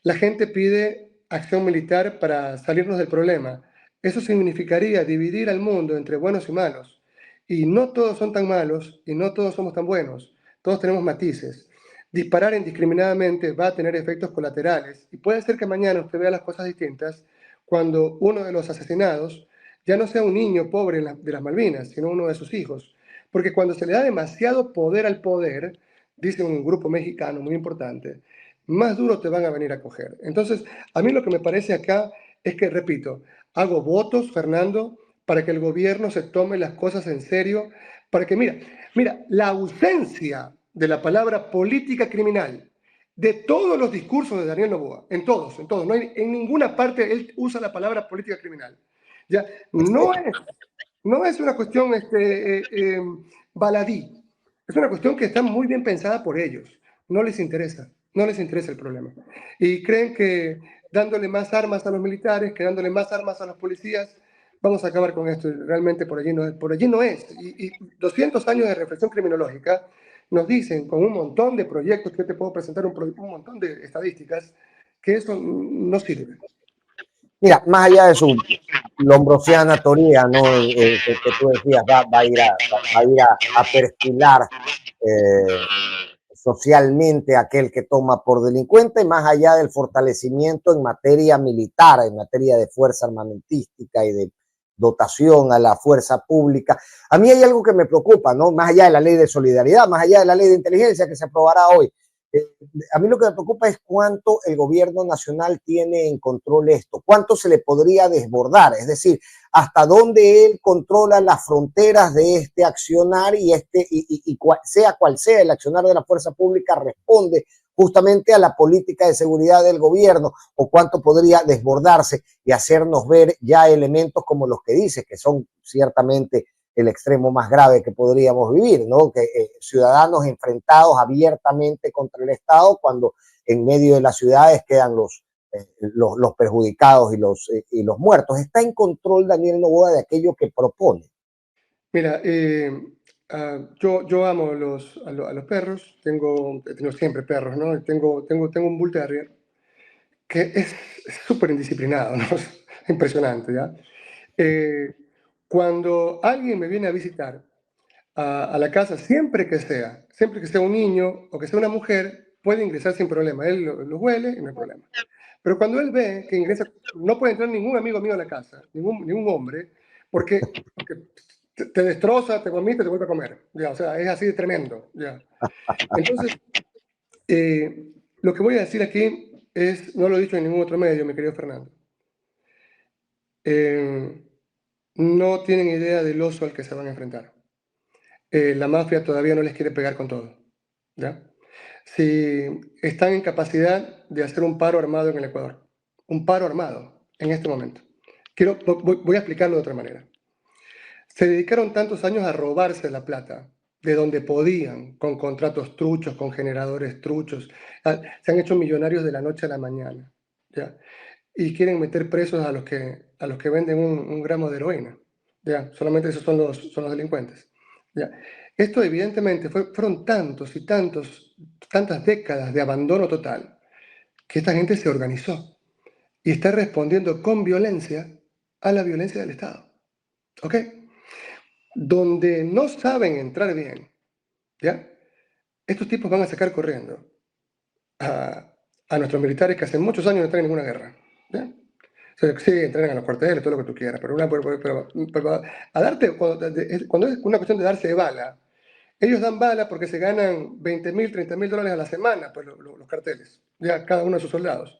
La gente pide acción militar para salirnos del problema. Eso significaría dividir al mundo entre buenos y malos. Y no todos son tan malos y no todos somos tan buenos. Todos tenemos matices. Disparar indiscriminadamente va a tener efectos colaterales y puede ser que mañana usted vea las cosas distintas cuando uno de los asesinados ya no sea un niño pobre de las Malvinas, sino uno de sus hijos. Porque cuando se le da demasiado poder al poder, dice un grupo mexicano muy importante, más duro te van a venir a coger. Entonces, a mí lo que me parece acá es que, repito, hago votos, Fernando, para que el gobierno se tome las cosas en serio, para que, mira, la ausencia de la palabra política criminal de todos los discursos de Daniel Noboa, en todos, no hay, en ninguna parte él usa la palabra política criminal. Ya, no es una cuestión baladí, es una cuestión que está muy bien pensada por ellos. No les interesa el problema. Y creen que dándole más armas a los militares, que dándole más armas a los policías, vamos a acabar con esto. Realmente por allí no es. Y 200 años de reflexión criminológica nos dicen, con un montón de proyectos, que yo te puedo presentar un montón de estadísticas, que eso no sirve. Mira, más allá de su lombrosiana teoría, ¿no? Que tú decías, va a ir a perfilar socialmente aquel que toma por delincuente, más allá del fortalecimiento en materia militar, en materia de fuerza armamentística y de dotación a la fuerza pública. A mí hay algo que me preocupa, ¿no? Más allá de la ley de solidaridad, más allá de la ley de inteligencia que se aprobará hoy. A mí lo que me preocupa es cuánto el gobierno nacional tiene en control esto, cuánto se le podría desbordar, es decir, hasta dónde él controla las fronteras de este accionar sea cual sea el accionar de la fuerza pública responde justamente a la política de seguridad del gobierno, o cuánto podría desbordarse y hacernos ver ya elementos como los que dice, que son ciertamente el extremo más grave que podríamos vivir, ¿no? Que ciudadanos enfrentados abiertamente contra el Estado cuando en medio de las ciudades quedan los perjudicados y los muertos. ¿Está en control Daniel Noboa de aquello que propone? Mira, yo amo a los perros, he tenido siempre perros, ¿no? Tengo un Bull Terrier que es súper indisciplinado, ¿no? Impresionante, ¿ya? Cuando alguien me viene a visitar a la casa, siempre que sea un niño o que sea una mujer, puede ingresar sin problema. Él lo huele y no hay problema. Pero cuando él ve que ingresa, no puede entrar ningún amigo mío a la casa, ningún hombre, porque te destroza, te vomita, te vuelve a comer. Ya, o sea, es así de tremendo. Ya. Entonces, lo que voy a decir aquí es, no lo he dicho en ningún otro medio, mi querido Fernando. No tienen idea del oso al que se van a enfrentar. La mafia todavía no les quiere pegar con todo. ¿Ya? Si están en capacidad de hacer un paro armado en el Ecuador, un paro armado en este momento. Voy a explicarlo de otra manera. Se dedicaron tantos años a robarse la plata de donde podían, con contratos truchos, con generadores truchos. Se han hecho millonarios de la noche a la mañana, ¿ya? Y quieren meter presos a los que venden un gramo de heroína, ¿ya? Solamente esos son los delincuentes, ¿ya? Esto evidentemente fueron tantos y tantas décadas de abandono total que esta gente se organizó y está respondiendo con violencia a la violencia del Estado, ¿ok? Donde no saben entrar bien, ¿ya? Estos tipos van a sacar corriendo a nuestros militares que hace muchos años no están en ninguna guerra, ¿ya? O sea, sí, entrenan a los cuarteles, todo lo que tú quieras, pero a darte, cuando es una cuestión de darse de bala, ellos dan bala porque se ganan 20.000, 30.000 dólares a la semana, pues los carteles, ya cada uno de sus soldados.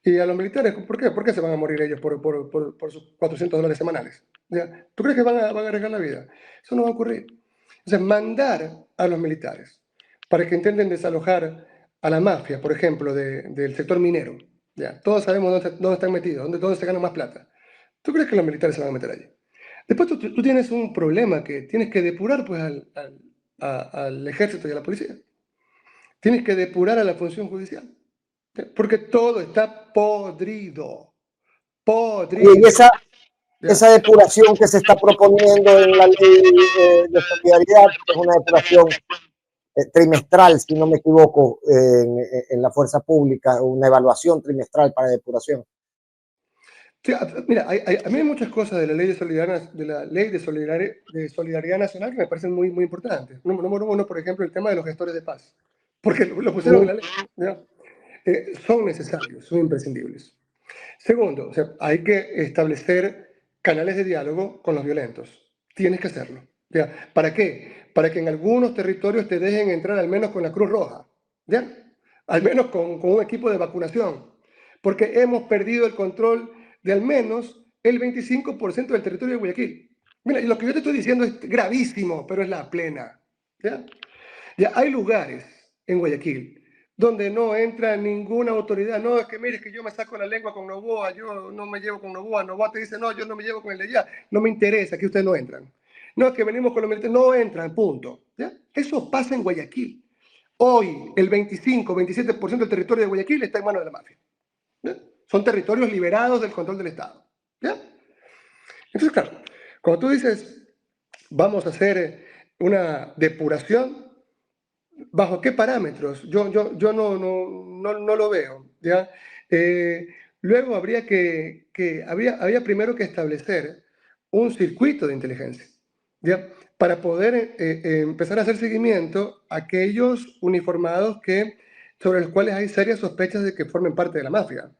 Y a los militares, ¿por qué? ¿Por qué se van a morir ellos por sus 400 dólares semanales? ¿Ya? ¿Tú crees que van a arriesgar la vida? Eso no va a ocurrir. Entonces, mandar a los militares para que intenten desalojar a la mafia, por ejemplo, del sector minero. ¿Ya? Todos sabemos dónde están metidos, dónde se gana más plata. ¿Tú crees que los militares se van a meter allí? Después tú tienes un problema que tienes que depurar pues, al ejército y a la policía. Tienes que depurar a la función judicial. Porque todo está podrido. Y Podrido. ¿Ya? esa depuración que se está proponiendo en la ley de solidaridad, que es una depuración trimestral, si no me equivoco, en la fuerza pública, una evaluación trimestral para depuración. Sí, mira, a mí hay muchas cosas de la ley de solidaridad nacional que me parecen muy importantes. Número uno, por ejemplo, el tema de los gestores de paz. Porque lo pusieron en la ley. ¿Ya? Son necesarios, son imprescindibles. Segundo, o sea, hay que establecer canales de diálogo con los violentos. Tienes que hacerlo. ¿Ya? ¿Para qué? Para que en algunos territorios te dejen entrar al menos con la Cruz Roja. ¿Ya? Al menos con un equipo de vacunación. Porque hemos perdido el control de al menos el 25% del territorio de Guayaquil. Mira, y lo que yo te estoy diciendo es gravísimo, pero es la plena. ¿Ya? Ya hay lugares en Guayaquil donde no entra ninguna autoridad. No, es que mire, es que yo me saco la lengua con Novoa, yo no me llevo con Novoa. Novoa te dice, no, yo no me llevo con el de allá. No me interesa, que ustedes no entran. No, es que venimos con los militares, no entran, punto. ¿Ya? Eso pasa en Guayaquil. Hoy el 25-27% del territorio de Guayaquil está en manos de la mafia. ¿Ya? Son territorios liberados del control del Estado. ¿Ya? Entonces, claro, cuando tú dices, vamos a hacer una depuración, ¿bajo qué parámetros? Yo no lo veo, ¿ya? Eh, luego habría primero que establecer un circuito de inteligencia, ¿ya? Para poder empezar a hacer seguimiento a aquellos uniformados sobre los cuales hay serias sospechas de que formen parte de la mafia.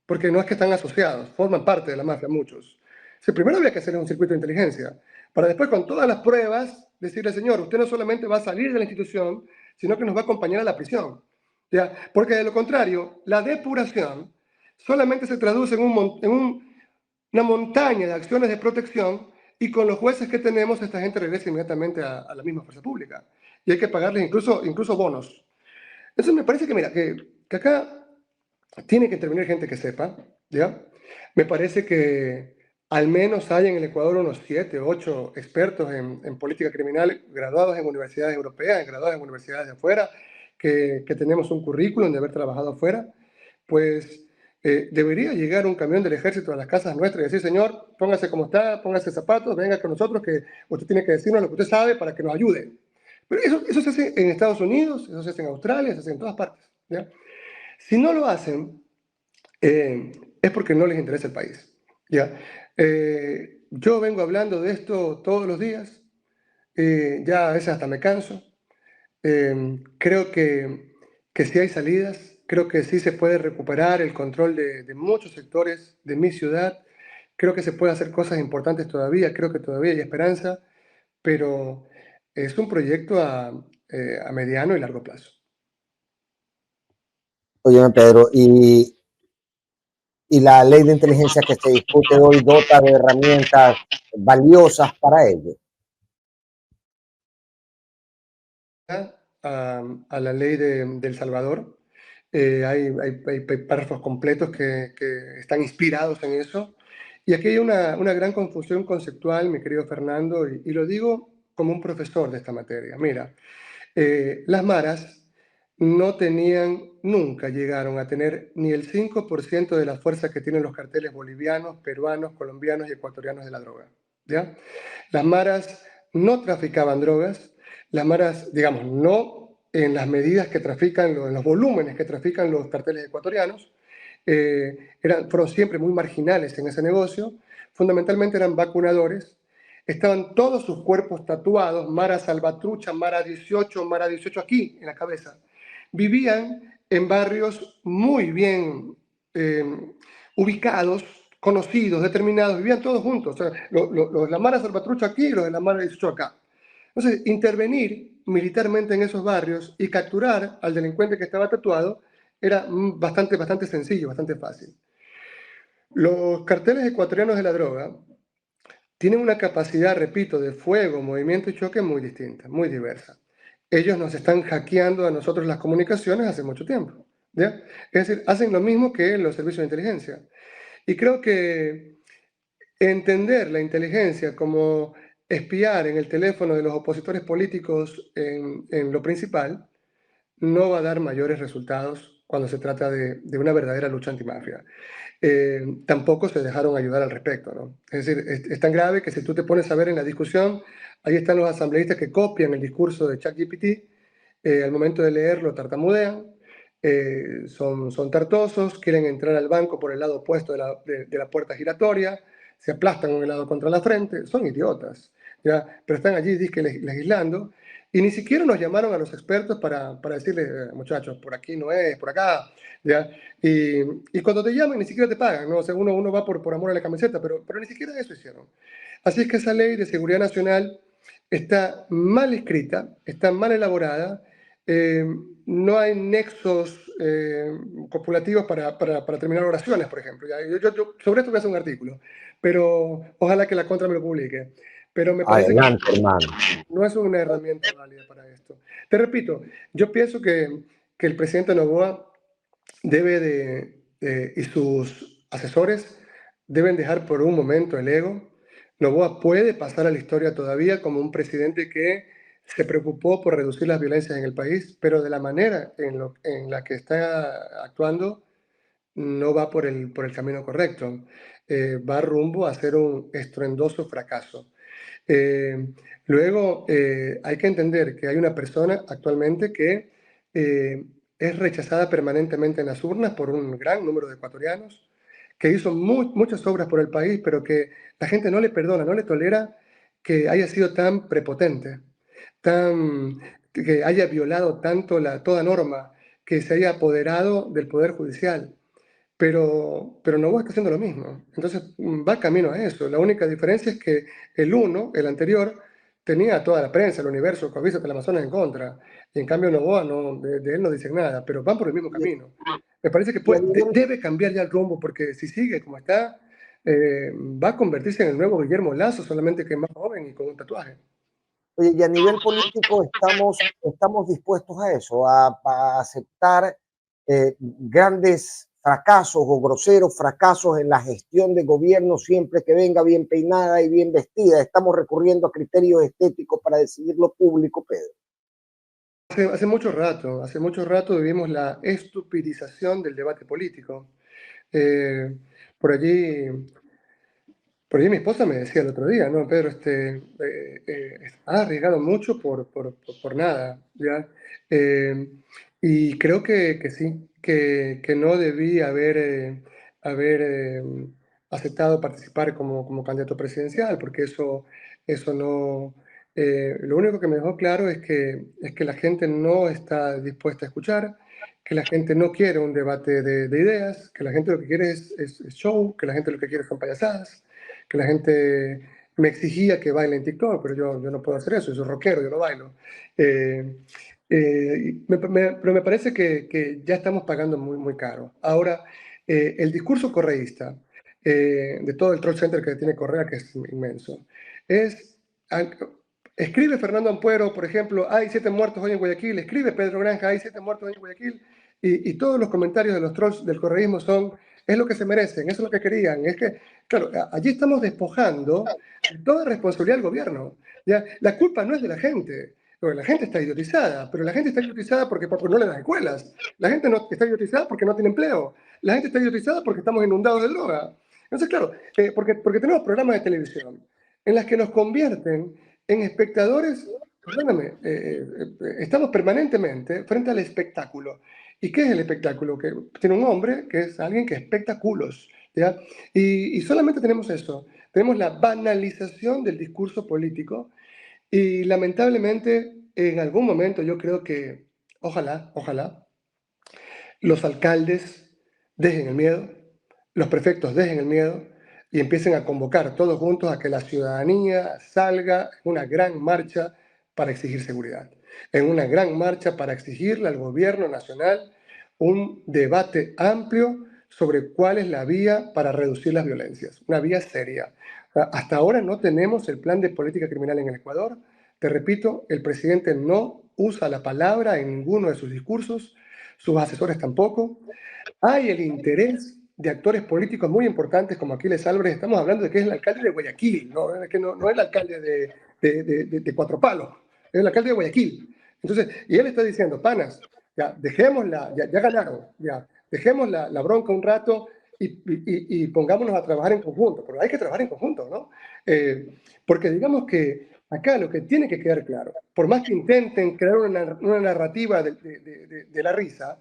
Porque no es que están asociados, forman parte de la mafia muchos. O sea, primero habría que hacer un circuito de inteligencia, para después con todas las pruebas decirle, señor, usted no solamente va a salir de la institución, sino que nos va a acompañar a la prisión. ¿Ya? Porque de lo contrario, la depuración solamente se traduce una montaña de acciones de protección y con los jueces que tenemos, esta gente regresa inmediatamente a la misma fuerza pública. Y hay que pagarles incluso bonos. Entonces me parece que, mira, que acá tiene que intervenir gente que sepa, ¿ya? Me parece que al menos hay en el Ecuador unos 7, 8 expertos en política criminal, graduados en universidades europeas, graduados en universidades de afuera, que tenemos un currículum de haber trabajado afuera, pues debería llegar un camión del ejército a las casas nuestras y decir, señor, póngase como está, póngase zapatos, venga con nosotros, que usted tiene que decirnos lo que usted sabe para que nos ayude. Pero eso se hace en Estados Unidos, eso se hace en Australia, se hace en todas partes, ¿ya? Si no lo hacen, es porque no les interesa el país. ¿Ya? Yo vengo hablando de esto todos los días, ya a veces hasta me canso. Creo que sí hay salidas, creo que sí se puede recuperar el control de muchos sectores de mi ciudad, creo que se puede hacer cosas importantes todavía, creo que todavía hay esperanza, pero es un proyecto a mediano y largo plazo. Oye, Pedro, y la ley de inteligencia que se discute hoy dota de herramientas valiosas para ello. A la ley de El Salvador. Hay párrafos completos que están inspirados en eso. Y aquí hay una gran confusión conceptual, mi querido Fernando, y lo digo como un profesor de esta materia. Mira, las maras no tenían, nunca llegaron a tener ni el 5% de la fuerza que tienen los carteles bolivianos, peruanos, colombianos y ecuatorianos de la droga. ¿Ya? Las maras no traficaban drogas, las maras, digamos, no en las medidas que trafican, en los volúmenes que trafican los carteles ecuatorianos, fueron siempre muy marginales en ese negocio, fundamentalmente eran vacunadores, estaban todos sus cuerpos tatuados, Mara Salvatrucha, Mara 18 aquí en la cabeza. Vivían en barrios muy bien ubicados, conocidos, determinados, vivían todos juntos. O sea, los de la Mara Salvatrucha aquí y los de la Mara 18 acá. Entonces, intervenir militarmente en esos barrios y capturar al delincuente que estaba tatuado era bastante sencillo, bastante fácil. Los carteles ecuatorianos de la droga tienen una capacidad, repito, de fuego, movimiento y choque muy distinta, muy diversa. Ellos nos están hackeando a nosotros las comunicaciones hace mucho tiempo. ¿Ya? Es decir, hacen lo mismo que los servicios de inteligencia. Y creo que entender la inteligencia como espiar en el teléfono de los opositores políticos en lo principal no va a dar mayores resultados cuando se trata de una verdadera lucha antimafia. Tampoco se dejaron ayudar al respecto, ¿no? Es decir, es tan grave que si tú te pones a ver en la discusión, ahí están los asambleístas que copian el discurso de ChatGPT, al momento de leerlo tartamudean, son tartosos, quieren entrar al banco por el lado opuesto de la puerta giratoria, se aplastan un lado contra la frente, son idiotas, ¿ya? Pero están allí legislando y ni siquiera nos llamaron a los expertos para decirles, muchachos, por aquí no es, por acá, ¿ya? Y cuando te llaman ni siquiera te pagan, ¿no? O sea, uno va por amor a la camiseta, pero ni siquiera eso hicieron. Así es que esa ley de seguridad nacional está mal escrita, está mal elaborada, eh, no hay nexos copulativos para terminar oraciones, por ejemplo. ¿Ya? Yo sobre esto voy a hacer un artículo, pero ojalá que la contra me lo publique. Pero me parece Adelante, que hermano. no es una herramienta válida para esto. Te repito, yo pienso que el presidente Noboa debe y sus asesores deben dejar por un momento el ego. Noboa puede pasar a la historia todavía como un presidente que se preocupó por reducir las violencias en el país, pero de la manera en la que está actuando no va por el camino correcto. Va rumbo a ser un estruendoso fracaso. Eh, Luego, hay que entender que hay una persona actualmente que es rechazada permanentemente en las urnas por un gran número de ecuatorianos, que hizo muchas obras por el país, pero que la gente no le perdona, no le tolera que haya sido tan prepotente, que haya violado tanto toda norma, que se haya apoderado del Poder Judicial. Pero Novoa está haciendo lo mismo. Entonces va camino a eso. La única diferencia es que el anterior, tenía toda la prensa, el universo, Coavisa, Teleamazonas en contra. Y en cambio Novoa de él no dicen nada, pero van por el mismo camino. Me parece que Y a nivel, debe cambiar ya el rumbo, porque si sigue como está, va a convertirse en el nuevo Guillermo Lazo, solamente que más joven y con un tatuaje. oye, y a nivel político estamos dispuestos a eso, a aceptar grandes fracasos o groseros fracasos en la gestión de gobierno siempre que venga bien peinada y bien vestida. Estamos recurriendo a criterios estéticos para decidir lo público, Pedro. Hace mucho rato vivimos la estupidización del debate político. Eh, por allí mi esposa me decía el otro día, no, Pedro, has arriesgado mucho por nada, ¿ya? Y creo que sí, que no debí haber aceptado participar como candidato presidencial, porque eso no... lo único que me dejó claro es que la gente no está dispuesta a escuchar, que la gente no quiere un debate de ideas, que la gente lo que quiere es show, que la gente lo que quiere son payasadas, que la gente me exigía que baile en TikTok, pero yo no puedo hacer eso, yo soy rockero, yo no bailo. Pero me parece que ya estamos pagando muy caro. Ahora, el discurso correísta de todo el troll center que tiene Correa, que es inmenso, es... Escribe Fernando Ampuero, por ejemplo, hay 7 muertos hoy en Guayaquil, escribe Pedro Granja, hay 7 muertos hoy en Guayaquil, y todos los comentarios de los trolls del correísmo son es lo que se merecen, eso es lo que querían. Es que, claro, allí estamos despojando toda responsabilidad del gobierno. ¿Ya? La culpa no es de la gente. Porque la gente está idiotizada, pero la gente está idiotizada porque no le dan escuelas. La gente no está idiotizada porque no tiene empleo. La gente está idiotizada porque estamos inundados de droga. Entonces, claro, porque tenemos programas de televisión en las que nos convierten en espectadores, perdóname, estamos permanentemente frente al espectáculo. ¿Y qué es el espectáculo? Que tiene un hombre que es alguien que espectáculos, ¿ya? Y solamente tenemos eso. Tenemos la banalización del discurso político y lamentablemente en algún momento yo creo que, ojalá, los alcaldes dejen el miedo, los prefectos dejen el miedo y empiecen a convocar todos juntos a que la ciudadanía salga en una gran marcha para exigir seguridad, en una gran marcha para exigirle al gobierno nacional un debate amplio sobre cuál es la vía para reducir las violencias, una vía seria. Hasta ahora no tenemos el plan de política criminal en el Ecuador. Te repito, el presidente no usa la palabra en ninguno de sus discursos, sus asesores tampoco. Hay el interés de actores políticos muy importantes como Aquiles Álvarez. Estamos hablando de que es el alcalde de Guayaquil, no, es que no es el alcalde de Cuatro Palos, es el alcalde de Guayaquil. Entonces, y él está diciendo, panas, ya, dejémosla, ya ganaron, ya, dejemos la bronca un rato y pongámonos a trabajar en conjunto. Pero hay que trabajar en conjunto, ¿no? Porque digamos que acá lo que tiene que quedar claro, por más que intenten crear una narrativa de la risa,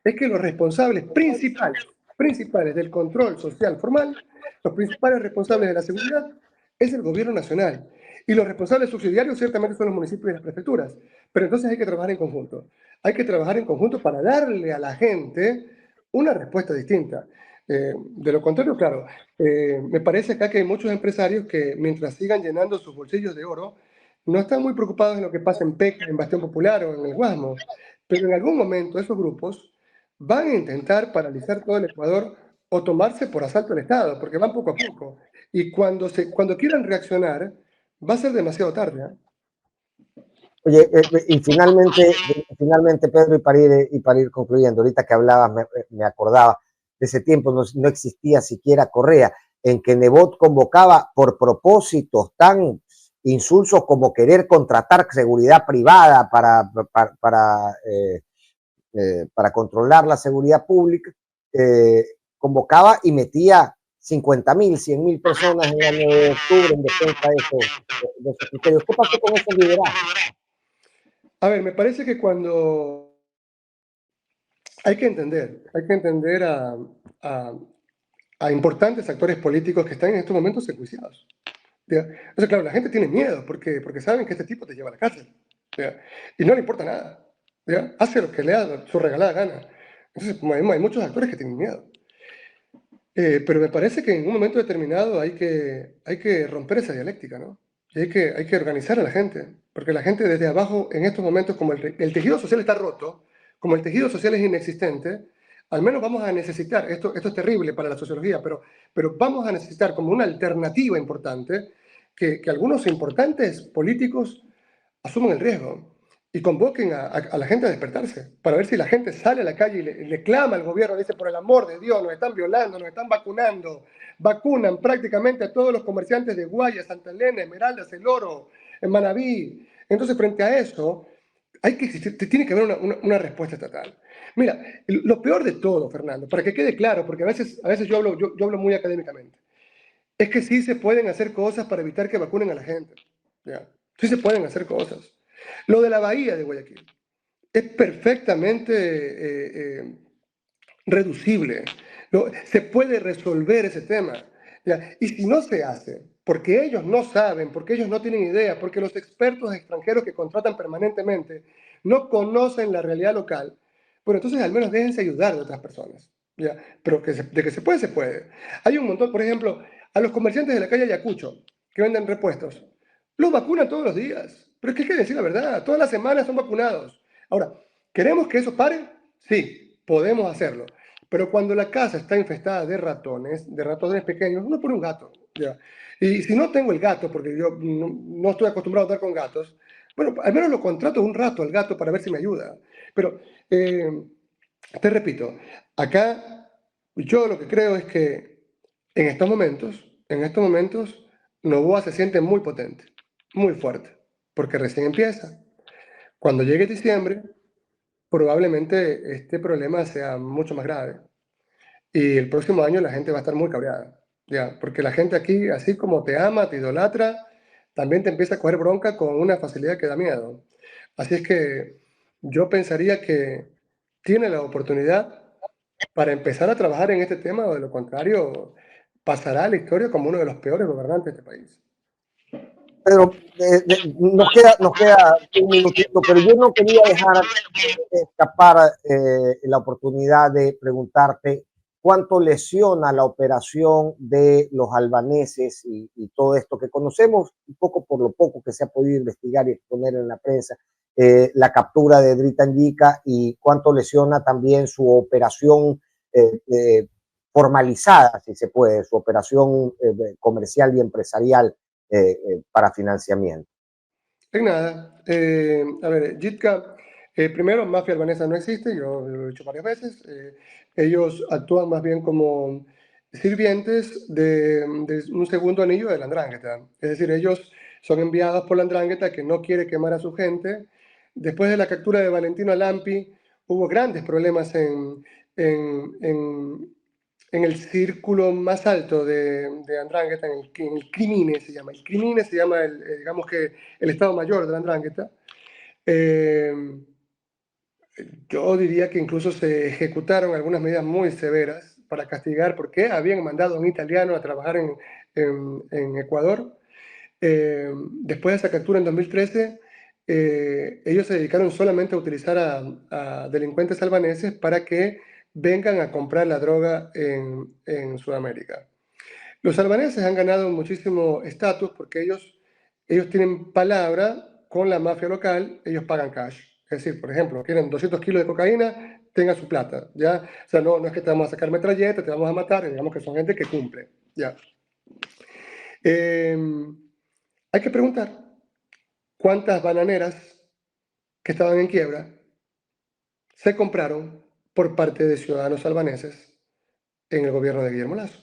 es que los responsables principales del control social formal, los principales responsables de la seguridad, es el gobierno nacional. Y los responsables subsidiarios ciertamente son los municipios y las prefecturas. Pero entonces hay que trabajar en conjunto. Hay que trabajar en conjunto para darle a la gente una respuesta distinta. De lo contrario, claro, me parece acá que hay muchos empresarios que mientras sigan llenando sus bolsillos de oro, no están muy preocupados en lo que pasa en Peca, en Bastión Popular o en el Guasmo. Pero en algún momento esos grupos van a intentar paralizar todo el Ecuador o tomarse por asalto el Estado, porque van poco a poco. Y cuando quieran reaccionar, va a ser demasiado tarde. Oye, finalmente, Pedro, y para ir concluyendo, ahorita que hablabas, me acordaba de ese tiempo, no existía siquiera Correa, en que Nebot convocaba por propósitos tan insulsos como querer contratar seguridad privada para controlar la seguridad pública, convocaba y metía 50.000, 100.000 personas en el año de octubre en defensa de esos criterios. ¿Qué pasó con esos liderazgos? A ver, me parece que cuando hay que entender a importantes actores políticos que están en estos momentos enjuiciados. ¿Ya? Entonces, claro, la gente tiene miedo porque saben que este tipo te lleva a la cárcel. ¿Ya? Y no le importa nada. ¿Ya? Hace lo que le da su regalada gana. Entonces, hay muchos actores que tienen miedo. Pero me parece que en un momento determinado hay que romper esa dialéctica, ¿no? Y hay que organizar a la gente, porque la gente desde abajo, en estos momentos, como el tejido social está roto, como el tejido social es inexistente, al menos vamos a necesitar, esto es terrible para la sociología, pero vamos a necesitar como una alternativa importante que algunos importantes políticos asuman el riesgo y convoquen a la gente a despertarse, para ver si la gente sale a la calle y le clama al gobierno, dice, por el amor de Dios, nos están violando, nos están vacunando, vacunan prácticamente a todos los comerciantes de Guaya, Santa Elena, Esmeraldas, El Oro, en Manabí. Entonces, frente a eso, tiene que haber una respuesta estatal. Mira, lo peor de todo, Fernando, para que quede claro, porque a veces yo hablo muy académicamente, es que sí se pueden hacer cosas para evitar que vacunen a la gente. ¿Ya? Sí se pueden hacer cosas. Lo de la bahía de Guayaquil es perfectamente reducible. Se puede resolver ese tema. ¿Ya? Y si no se hace, porque ellos no saben, porque ellos no tienen idea, porque los expertos extranjeros que contratan permanentemente no conocen la realidad local, bueno, entonces al menos déjense ayudar de otras personas. ¿Ya? Pero de que se puede, se puede. Hay un montón, por ejemplo, a los comerciantes de la calle Ayacucho, que venden repuestos, los vacunan todos los días. Pero es que hay que decir la verdad, todas las semanas son vacunados. Ahora, ¿queremos que eso pare? Sí, podemos hacerlo. Pero cuando la casa está infestada de ratones pequeños, uno pone un gato. ¿Ya? Y si no tengo el gato, porque yo no estoy acostumbrado a estar con gatos, bueno, al menos lo contrato un rato al gato para ver si me ayuda. Pero te repito, acá Yo lo que creo es que en estos momentos, Noboa se siente muy potente, muy fuerte, porque recién empieza. Cuando llegue diciembre, probablemente este problema sea mucho más grave. Y el próximo año la gente va a estar muy cabreada, ya, porque la gente aquí, así como te ama, te idolatra, también te empieza a coger bronca con una facilidad que da miedo. Así es que yo pensaría que tiene la oportunidad para empezar a trabajar en este tema, o de lo contrario, pasará a la historia como uno de los peores gobernantes de este país. Pero nos queda un minutito, pero yo no quería dejar escapar la oportunidad de preguntarte cuánto lesiona la operación de los albaneses y todo esto que conocemos, un poco por lo poco que se ha podido investigar y exponer en la prensa, la captura de Dritan Yika y cuánto lesiona también su operación formalizada, si se puede, su operación comercial y empresarial para financiamiento. En nada, a ver, Jitka, primero, mafia albanesa no existe, yo lo he dicho varias veces. Ellos actúan más bien como sirvientes de un segundo anillo de la Andrangheta. Es decir, ellos son enviados por la Andrangheta que no quiere quemar a su gente. Después de la captura de Valentino Lampi, hubo grandes problemas en, en el círculo más alto de Andrangheta, en el Crimine se llama. El Crimine se llama, digamos que, el Estado Mayor de la Andrangheta. Eh, yo diría que incluso se ejecutaron algunas medidas muy severas para castigar, porque habían mandado a un italiano a trabajar en Ecuador. Después de esa captura en 2013, ellos se dedicaron solamente a utilizar a delincuentes albaneses para que vengan a comprar la droga en Sudamérica. Los albaneses han ganado muchísimo estatus porque ellos tienen palabra con la mafia local, ellos pagan cash. Es decir, por ejemplo, quieren 200 kilos de cocaína, tenga su plata, ¿ya? O sea, no es que te vamos a sacar metralleta, te vamos a matar, digamos que son gente que cumple, ¿ya? Hay que preguntar cuántas bananeras que estaban en quiebra se compraron por parte de ciudadanos albaneses en el gobierno de Guillermo Lasso,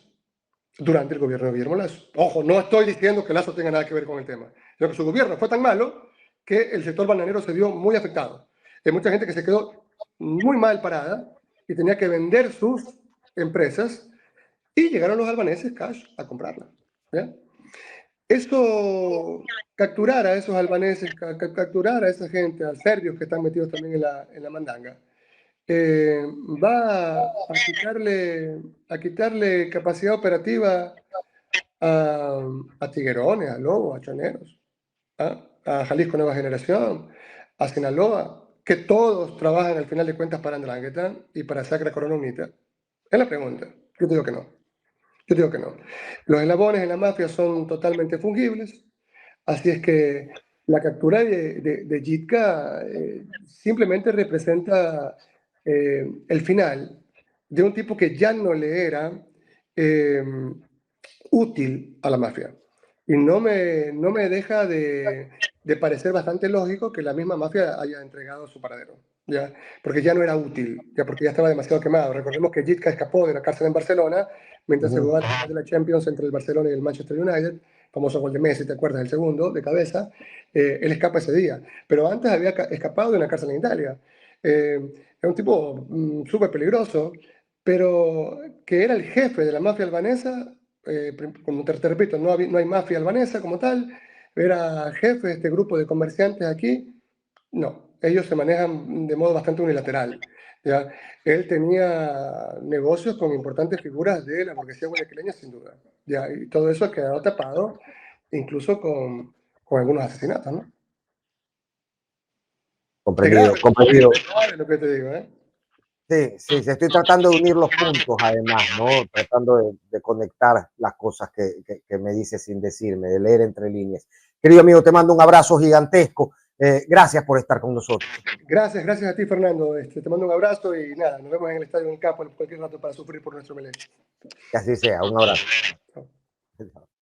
durante el gobierno de Guillermo Lasso. Ojo, no estoy diciendo que Lasso tenga nada que ver con el tema, sino que su gobierno fue tan malo que el sector bananero se vio muy afectado. Hay mucha gente que se quedó muy mal parada y tenía que vender sus empresas y llegaron los albaneses cash a comprarla. ¿Ya? Eso, capturar a esos albaneses, capturar a esa gente, a serbios que están metidos también en la mandanga, va a quitarle capacidad operativa a Tiguerones, a Lobo, a Choneros, ¿ah? A Jalisco Nueva Generación, a Sinaloa, que todos trabajan al final de cuentas para Andrangheta y para Sacra Corona Unita. Es la pregunta. Yo te digo que no. Yo digo que no. Los eslabones en la mafia son totalmente fungibles, así es que la captura de Jitka simplemente representa el final de un tipo que ya no le era eh, útil a la mafia. Y no me deja de parecer bastante lógico que la misma mafia haya entregado su paradero, ¿ya? Porque ya no era útil, ya porque ya estaba demasiado quemado. Recordemos que Jitka escapó de la cárcel en Barcelona mientras se jugaba la final de la Champions entre el Barcelona y el Manchester United, famoso gol de Messi, ¿te acuerdas? El segundo, de cabeza. Él escapa ese día, pero antes había escapado de una cárcel en Italia. Era un tipo súper peligroso, pero que era el jefe de la mafia albanesa. Como te repito, no hay mafia albanesa como tal, era jefe de este grupo de comerciantes aquí. No, ellos se manejan de modo bastante unilateral. ¿Ya? Él tenía negocios con importantes figuras de la burguesía guayaquileña, sin duda. ¿Ya? Y todo eso ha quedado tapado, incluso con algunos asesinatos, ¿no? Comprendido, comprendido. Es grave lo que te digo, ¿eh? Sí, sí, sí, estoy tratando de unir los puntos además, ¿no? Tratando de conectar las cosas que me dices sin decirme, de leer entre líneas. Querido amigo, te mando un abrazo gigantesco. Gracias por estar con nosotros. Gracias a ti, Fernando. Te mando un abrazo y nada, nos vemos en el estadio en Capo en cualquier rato para sufrir por nuestro Melé. Que así sea. Un abrazo.